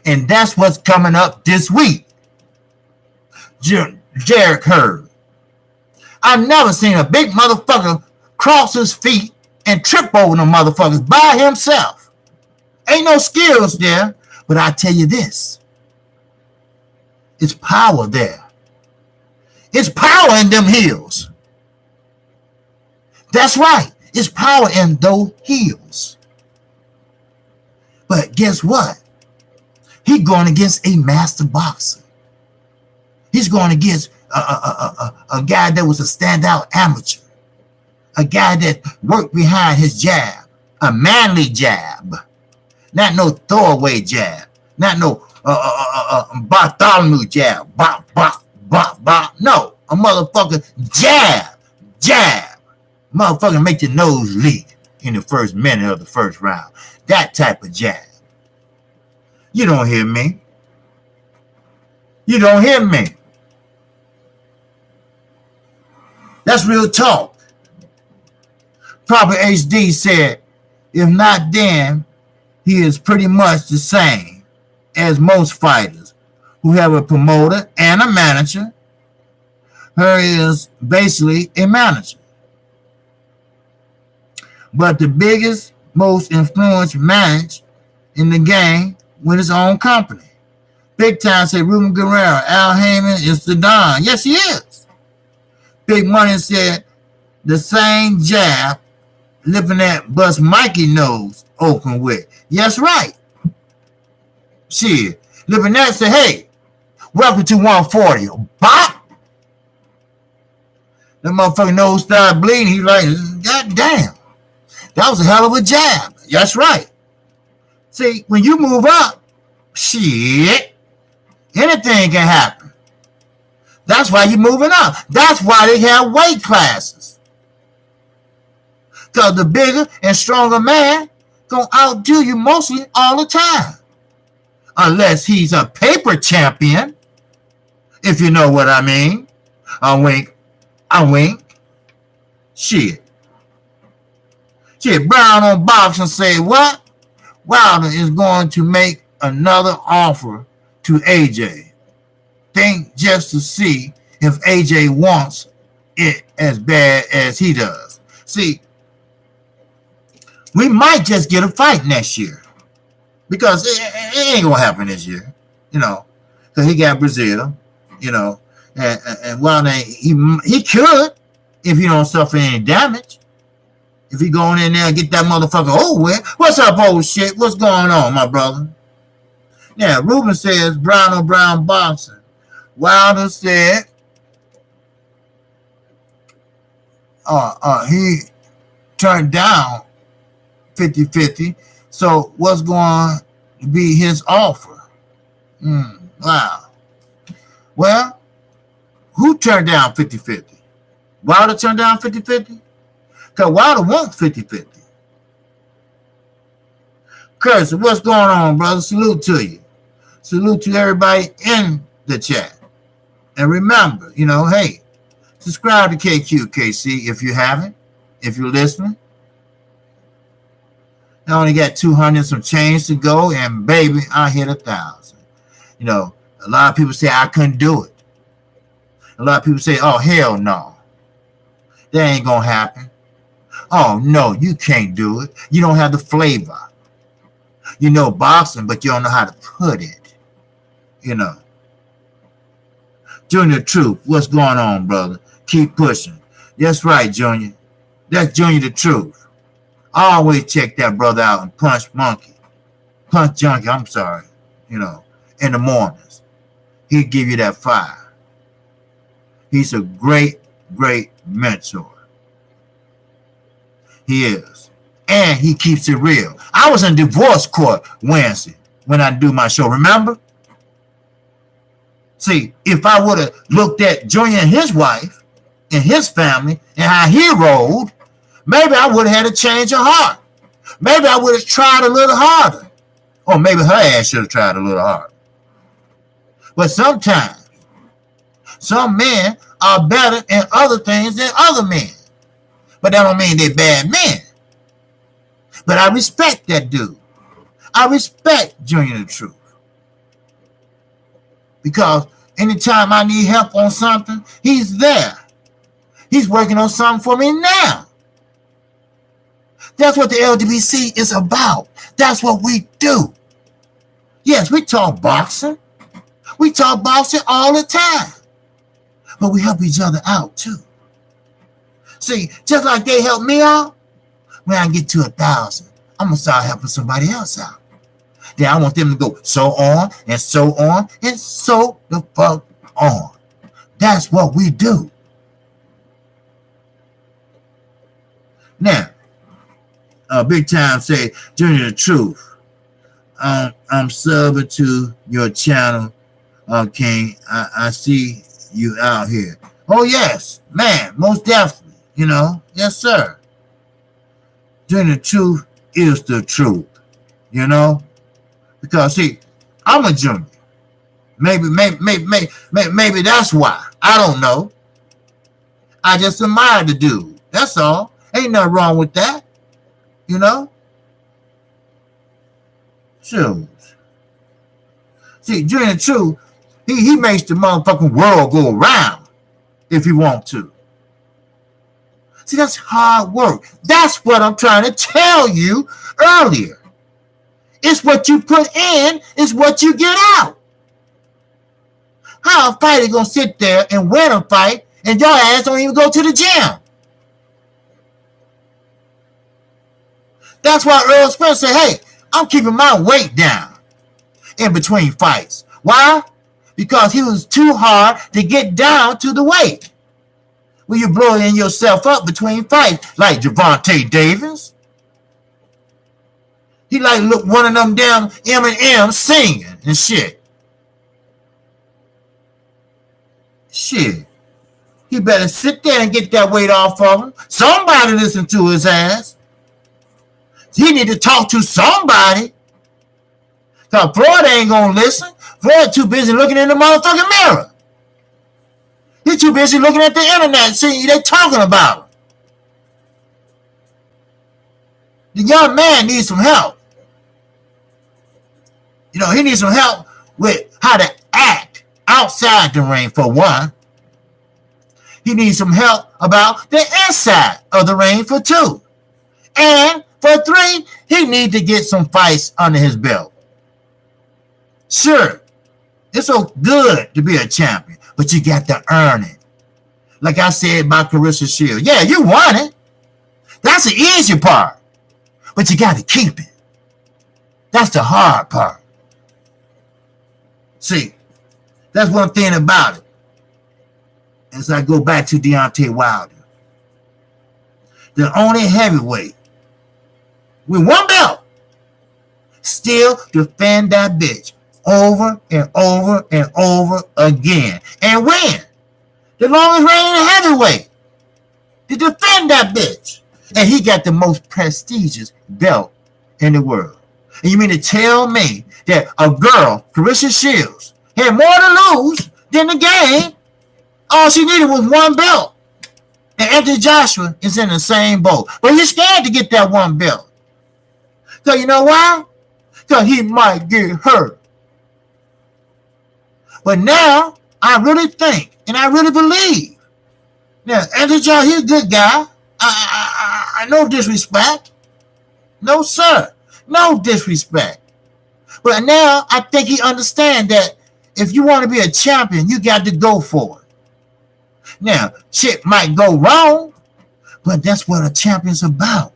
And that's what's coming up this week. Jarek Hurd. I've never seen a big motherfucker cross his feet and trip over the motherfuckers by himself. Ain't no skills there, but I tell you this. It's power there. It's power in them heels. That's right. It's power in those heels. But guess what? He's going against a master boxer. He's going against a guy that was a standout amateur. A guy that worked behind his jab. A manly jab. Not no throwaway jab. Not no Bartholomew jab. Bop, bop, bop, bop. No. A motherfucker jab. Motherfucker make your nose leak in the first minute of the first round. That type of jab. You don't hear me. You don't hear me. That's real talk. Proper HD said, if not then, he is pretty much the same as most fighters who have a promoter and a manager. Her is basically a manager. But the biggest, most influential manager in the game with his own company. Big time said Ruben Guerrero, Al Heyman is the Don. Yes, he is. Big Money said the same jab Lippin at bust Mikey nose open with. Yes, right. Shit. Lippin at said, hey, welcome to 140. Bop. That motherfucking nose started bleeding. He like, God damn. That was a hell of a jab. That's right. See, when you move up, shit, anything can happen. That's why you're moving up. That's why they have weight classes. Because the bigger and stronger man gonna outdo you mostly all the time. Unless he's a paper champion, if you know what I mean. I wink. Shit. Brown on boxing say what? Wilder is going to make another offer to AJ. Think just to see if AJ wants it as bad as he does. See, we might just get a fight next year. Because it ain't going to happen this year. You know, because he got Brazil, you know. And Wilder, he could if he don't suffer any damage. If he go in there and get that motherfucker over with. What's up, old shit? What's going on, my brother? Yeah, Ruben says Brown on Brown boxing. Wilder said he turned down 50-50. So what's going to be his offer? Wow. Well, who turned down 50-50? Wilder turned down 50-50? Because Wilder wants 50-50. Kqkc, what's going on, brother? Salute to you. Salute to everybody in the chat. And remember, hey, subscribe to Kqkc if you haven't, if you're listening. I only got 200 some change to go, and baby, I hit 1,000. A lot of people say I couldn't do it. A lot of people say, oh, hell no. That ain't going to happen. Oh, no, you can't do it. You don't have the flavor. You know boxing, but you don't know how to put it. Junior Truth, what's going on, brother? Keep pushing. That's right, Junior. That's Junior the Truth. Always check that brother out and Punch Junkie, I'm sorry, in the mornings. He'll give you that fire. He's a great, great mentor. He is. And he keeps it real. I was in divorce court Wednesday when I do my show, remember? See, if I would have looked at Junior and his wife and his family and how he rolled, maybe I would have had a change of heart. Maybe I would have tried a little harder. Or maybe her ass should have tried a little harder. But sometimes, some men are better in other things than other men. But that don't mean they're bad men. But I respect that dude. I respect Junior the Truth. Because anytime I need help on something, he's there. He's working on something for me now. That's what the LDBC is about. That's what we do. Yes, we talk boxing. We talk boxing all the time. But we help each other out too. See, just like they help me out, when I get to 1,000, I'm going to start helping somebody else out. Then I want them to go so on and so on and so the fuck on. That's what we do. Now, Big Time say, Junior the Truth. I'm subbing to your channel, King. I see you out here. Oh, yes, man, most definitely. Yes, sir. Junior the Truth is the truth. Because see, I'm a junior. Maybe that's why. I don't know. I just admire the dude. That's all. Ain't nothing wrong with that. Sure. See, Junior the Truth, he makes the motherfucking world go around if he want to. See, that's hard work. That's what I'm trying to tell you earlier. It's what you put in, is what you get out. How a fighter gonna sit there and win a fight and your ass don't even go to the gym? That's why Earl Spence said, hey, I'm keeping my weight down in between fights. Why? Because he was too hard to get down to the weight. When you blowing yourself up between fights, like Gervonta Davis. He like look one of them damn M&M singing and shit. Shit. He better sit there and get that weight off of him. Somebody listen to his ass. He need to talk to somebody. Because Floyd ain't going to listen. Floyd too busy looking in the motherfucking mirror. He's too busy looking at the internet seeing they talking about him. The young man needs some help. He needs some help with how to act outside the ring, for one. He needs some help about the inside of the ring, for two. And for three, he needs to get some fights under his belt. Sure, it's so good to be a champion, but you got to earn it. Like I said about Clarissa Shields. Yeah, you won it. That's the easy part. But you got to keep it. That's the hard part. See, that's one thing about it. As I go back to Deontay Wilder. The only heavyweight with one belt, still defend that bitch over and over and over again. And win the longest reigning heavyweight to defend that bitch. And he got the most prestigious belt in the world. And you mean to tell me that a girl, Kqkc Shields, had more to lose than the game? All she needed was one belt. And Anthony Joshua is in the same boat. But he's scared to get that one belt. So you know why? Because he might get hurt. But now, I really think, and I really believe, now, Anthony Joshua, he's a good guy. I no disrespect. No, sir. No disrespect. But now, I think he understands that if you want to be a champion, you got to go for it. Now, shit might go wrong, but that's what a champion's about.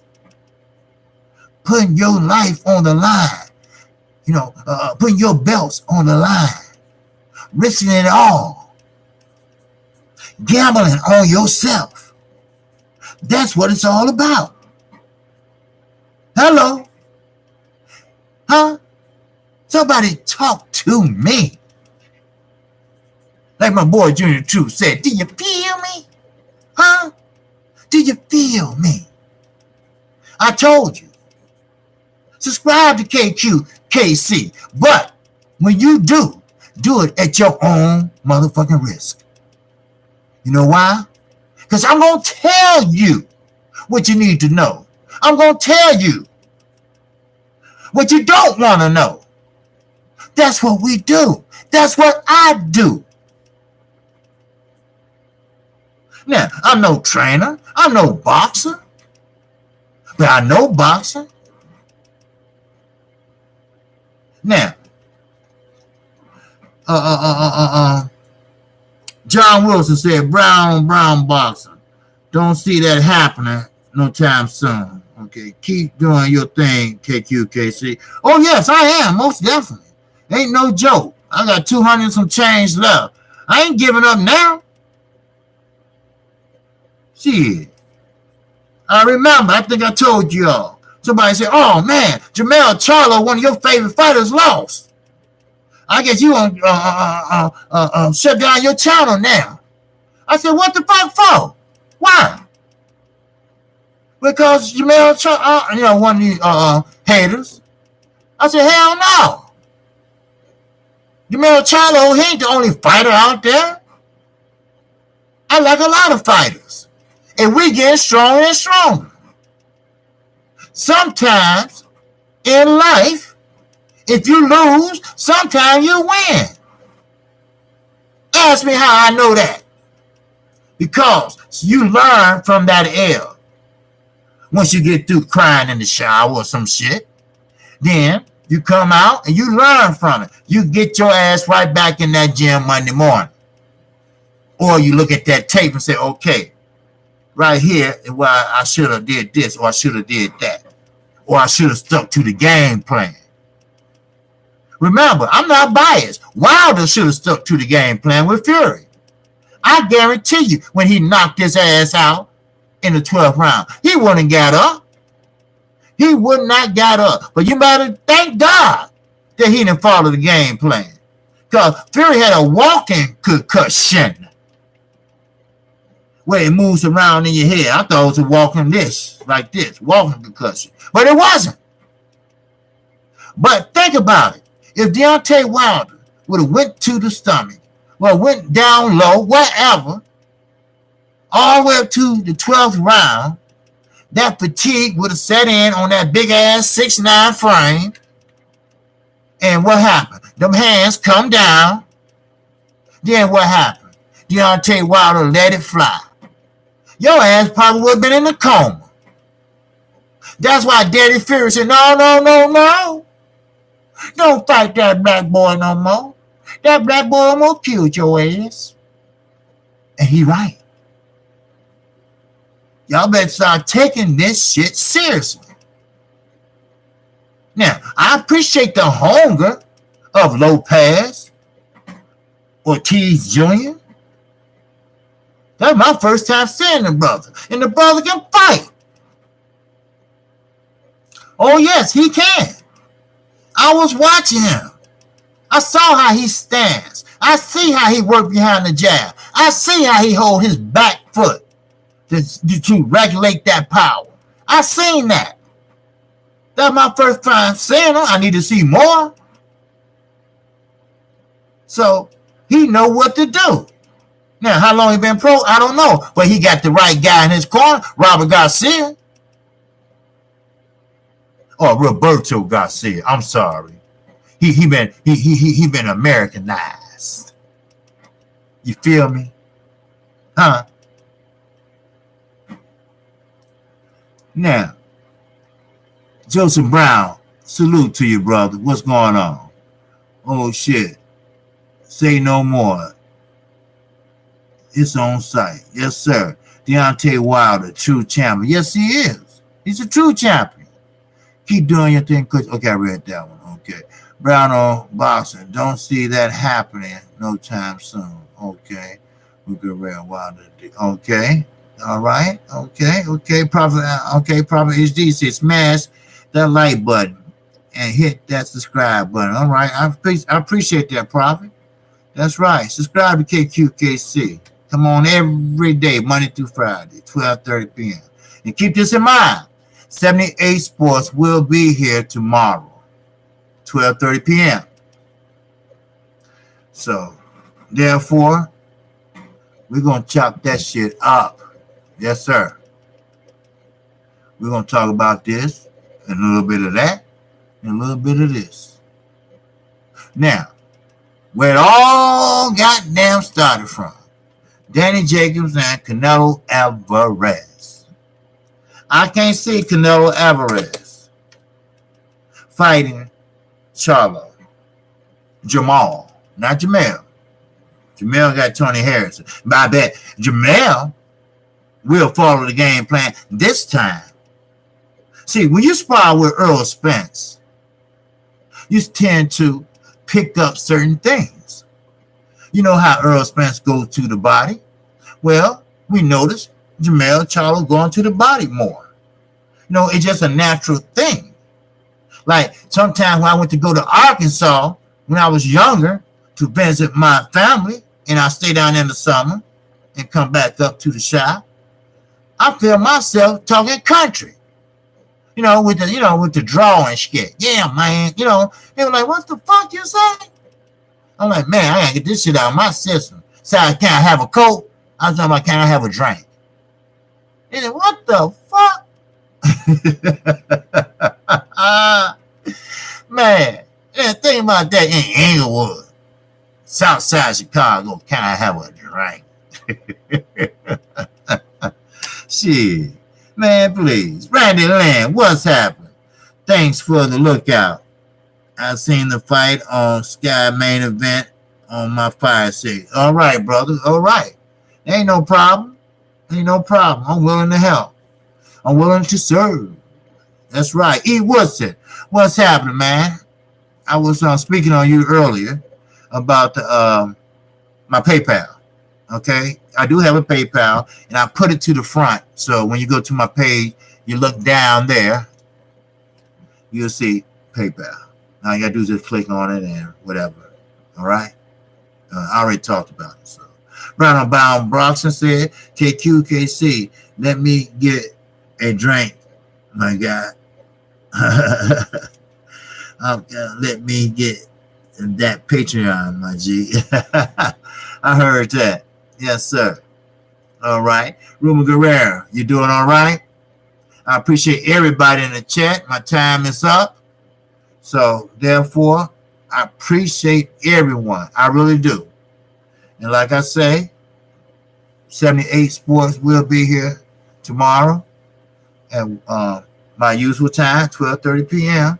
Putting your life on the line. You know, putting your belts on the line. Risking it all. Gambling on yourself. That's what it's all about. Hello? Huh? Somebody talk to me. Like my boy Junior True said, do you feel me? Huh? Do you feel me? I told you. Subscribe to Kqkc. But when you do it at your own motherfucking risk. You know why? Because I'm going to tell you what you need to know. I'm going to tell you what you don't want to know. That's what we do. That's what I do. Now, I'm no trainer. I'm no boxer. But I know boxing. Now, John Wilson said, brown boxing. Don't see that happening no time soon. Okay, keep doing your thing, Kqkc. Oh, yes, I am, most definitely. Ain't no joke. I got 200 and some change left. I ain't giving up now. Shit. I remember, I think I told y'all. Somebody said, oh, man, Jermell Charlo, one of your favorite fighters, lost. I guess you want shut down your channel now. I said, what the fuck for? Why? Because Jermell Charlo, one of these haters. I said, hell no. Jermell Charlo, he ain't the only fighter out there. I like a lot of fighters. And we getting stronger and stronger. Sometimes in life, if you lose, sometimes you win. Ask me how I know that. Because you learn from that L. Once you get through crying in the shower or some shit, then you come out and you learn from it. You get your ass right back in that gym Monday morning. Or you look at that tape and say, okay, right here is why I should have did this or I should have did that. Or I should have stuck to the game plan. Remember, I'm not biased. Wilder should have stuck to the game plan with Fury. I guarantee you, when he knocked his ass out in the 12th round, he wouldn't got up. He would not got up. But you better thank God that he didn't follow the game plan. Because Fury had a walking concussion where it moves around in your head. I thought it was a walking this, like this, walking concussion. But it wasn't. But think about it. If Deontay Wilder would have went to the stomach, well, went down low, whatever, all the way up to the 12th round, that fatigue would have set in on that big-ass 6'9" frame. And what happened? Them hands come down. Then what happened? Deontay Wilder let it fly. Your ass probably would have been in a coma. That's why Daddy Fury said, no. Don't fight that black boy no more. That black boy almost killed your ass. And he right. Y'all better start taking this shit seriously. Now, I appreciate the hunger of Lopez, Ortiz Jr. That's my first time seeing the brother. And the brother can fight. Oh, yes, he can. I was watching him. I saw how he stands. I see how he worked behind the jab. I see how he hold his back foot to regulate that power. I seen that. That's my first time seeing him. I need to see more. So he know what to do. Now, how long he been pro? I don't know. But he got the right guy in his corner, Robert Garcia. Or Roberto Garcia. I'm sorry. He been Americanized. You feel me? Huh? Now, Joseph Brown, salute to you, brother. What's going on? Oh, shit. Say no more. It's on site. Yes, sir. Deontay Wilder, true champion. Yes, he is. He's a true champion. Keep doing your thing. Okay, I read that one. Okay. Brown on boxing. Don't see that happening no time soon. Okay. We could read Wilder. Okay. All right. Okay. Prophet HD says smash that like button and hit that subscribe button. All right. I appreciate that, Prophet. That's right. Subscribe to Kqkc. Come on every day, Monday through Friday, 12:30 p.m. And keep this in mind. 78 Sports will be here tomorrow, 12:30 p.m. So, therefore, we're going to chop that shit up. Yes, sir. We're going to talk about this and a little bit of that and a little bit of this. Now, where it all goddamn started from, Danny Jacobs and Canelo Alvarez. I can't see Canelo Alvarez fighting Jamal, not Jamel. Jamel got Tony Harrison. But I bet Jamel will follow the game plan this time. See, when you spar with Earl Spence, you tend to pick up certain things. You know how Earl Spence goes to the body? Well, we noticed Jamel Charlo going to the body more. You know, it's just a natural thing. Like sometimes when I went to go to Arkansas when I was younger to visit my family, and I stay down in the summer and come back up to the shop, I feel myself talking country. You know, with the drawing shit. Yeah, man. You know, they were like, what the fuck you say? I'm like, man, I gotta get this shit out of my system. So I can't have a coat. I was talking about, can I have a drink? They said, what the fuck? Man, yeah, think about that in Inglewood, South Side Chicago. Can I have a drink? Shit. Man, please. Randy Land, what's happening? Thanks for the lookout. I seen the fight on Sky Main Event on my Fire Stick. All right, brother. All right. Ain't no problem. I'm willing to help. I'm willing to serve. That's right. E. Woodson, what's happening, man? I was speaking on you earlier about the my PayPal. Okay, I do have a PayPal, and I put it to the front. So when you go to my page, you look down there, you'll see PayPal. All you gotta do is just click on it and whatever. All right, I already talked about it. So Brown on Bound Broxton said, Kqkc, let me get a drink, my God. Let me get that Patreon, my G. I heard that. Yes, sir. All right. Ruma Guerrero, you doing all right? I appreciate everybody in the chat. My time is up. So, therefore, I appreciate everyone. I really do. And like I say, 78 Sports will be here tomorrow at my usual time, 12:30 p.m.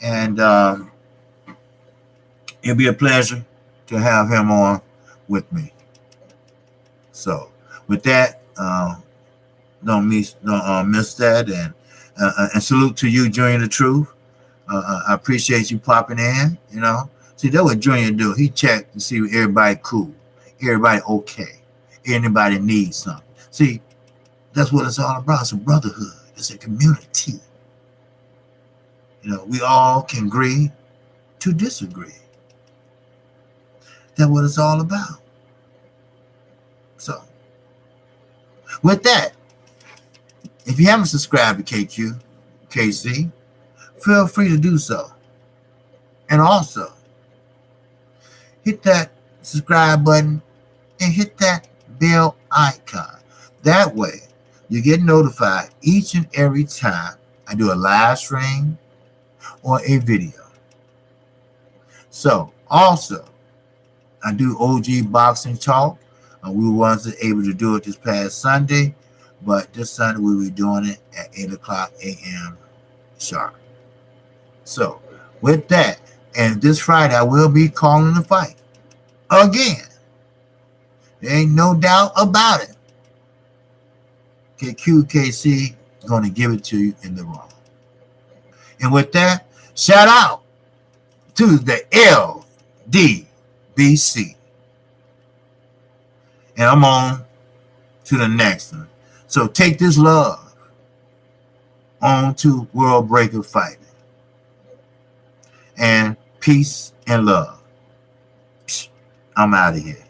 And it'll be a pleasure to have him on with me. So with that, don't miss that, and salute to you, Junior the Truth. I appreciate you popping in. You know, see that's what Junior do. He checked to see if everybody cool, everybody okay, anybody needs something. See, that's what it's all about. It's a brotherhood. It's a community. We all can agree to disagree. That's what it's all about. So, with that, if you haven't subscribed to Kqkc, feel free to do so. And also, hit that subscribe button and hit that bell icon. That way, you get notified each and every time I do a live stream or a video. So, also, I do OG boxing talk. We wasn't able to do it this past Sunday, but this Sunday we'll be doing it at 8 o'clock a.m. sharp. So, with that, and this Friday I will be calling the fight again. There ain't no doubt about it. Kqkc going to give it to you in the raw. And with that, shout out to the LDBC. And I'm on to the next one. So take this love on to World Breaker Fighting. And peace and love. I'm out of here.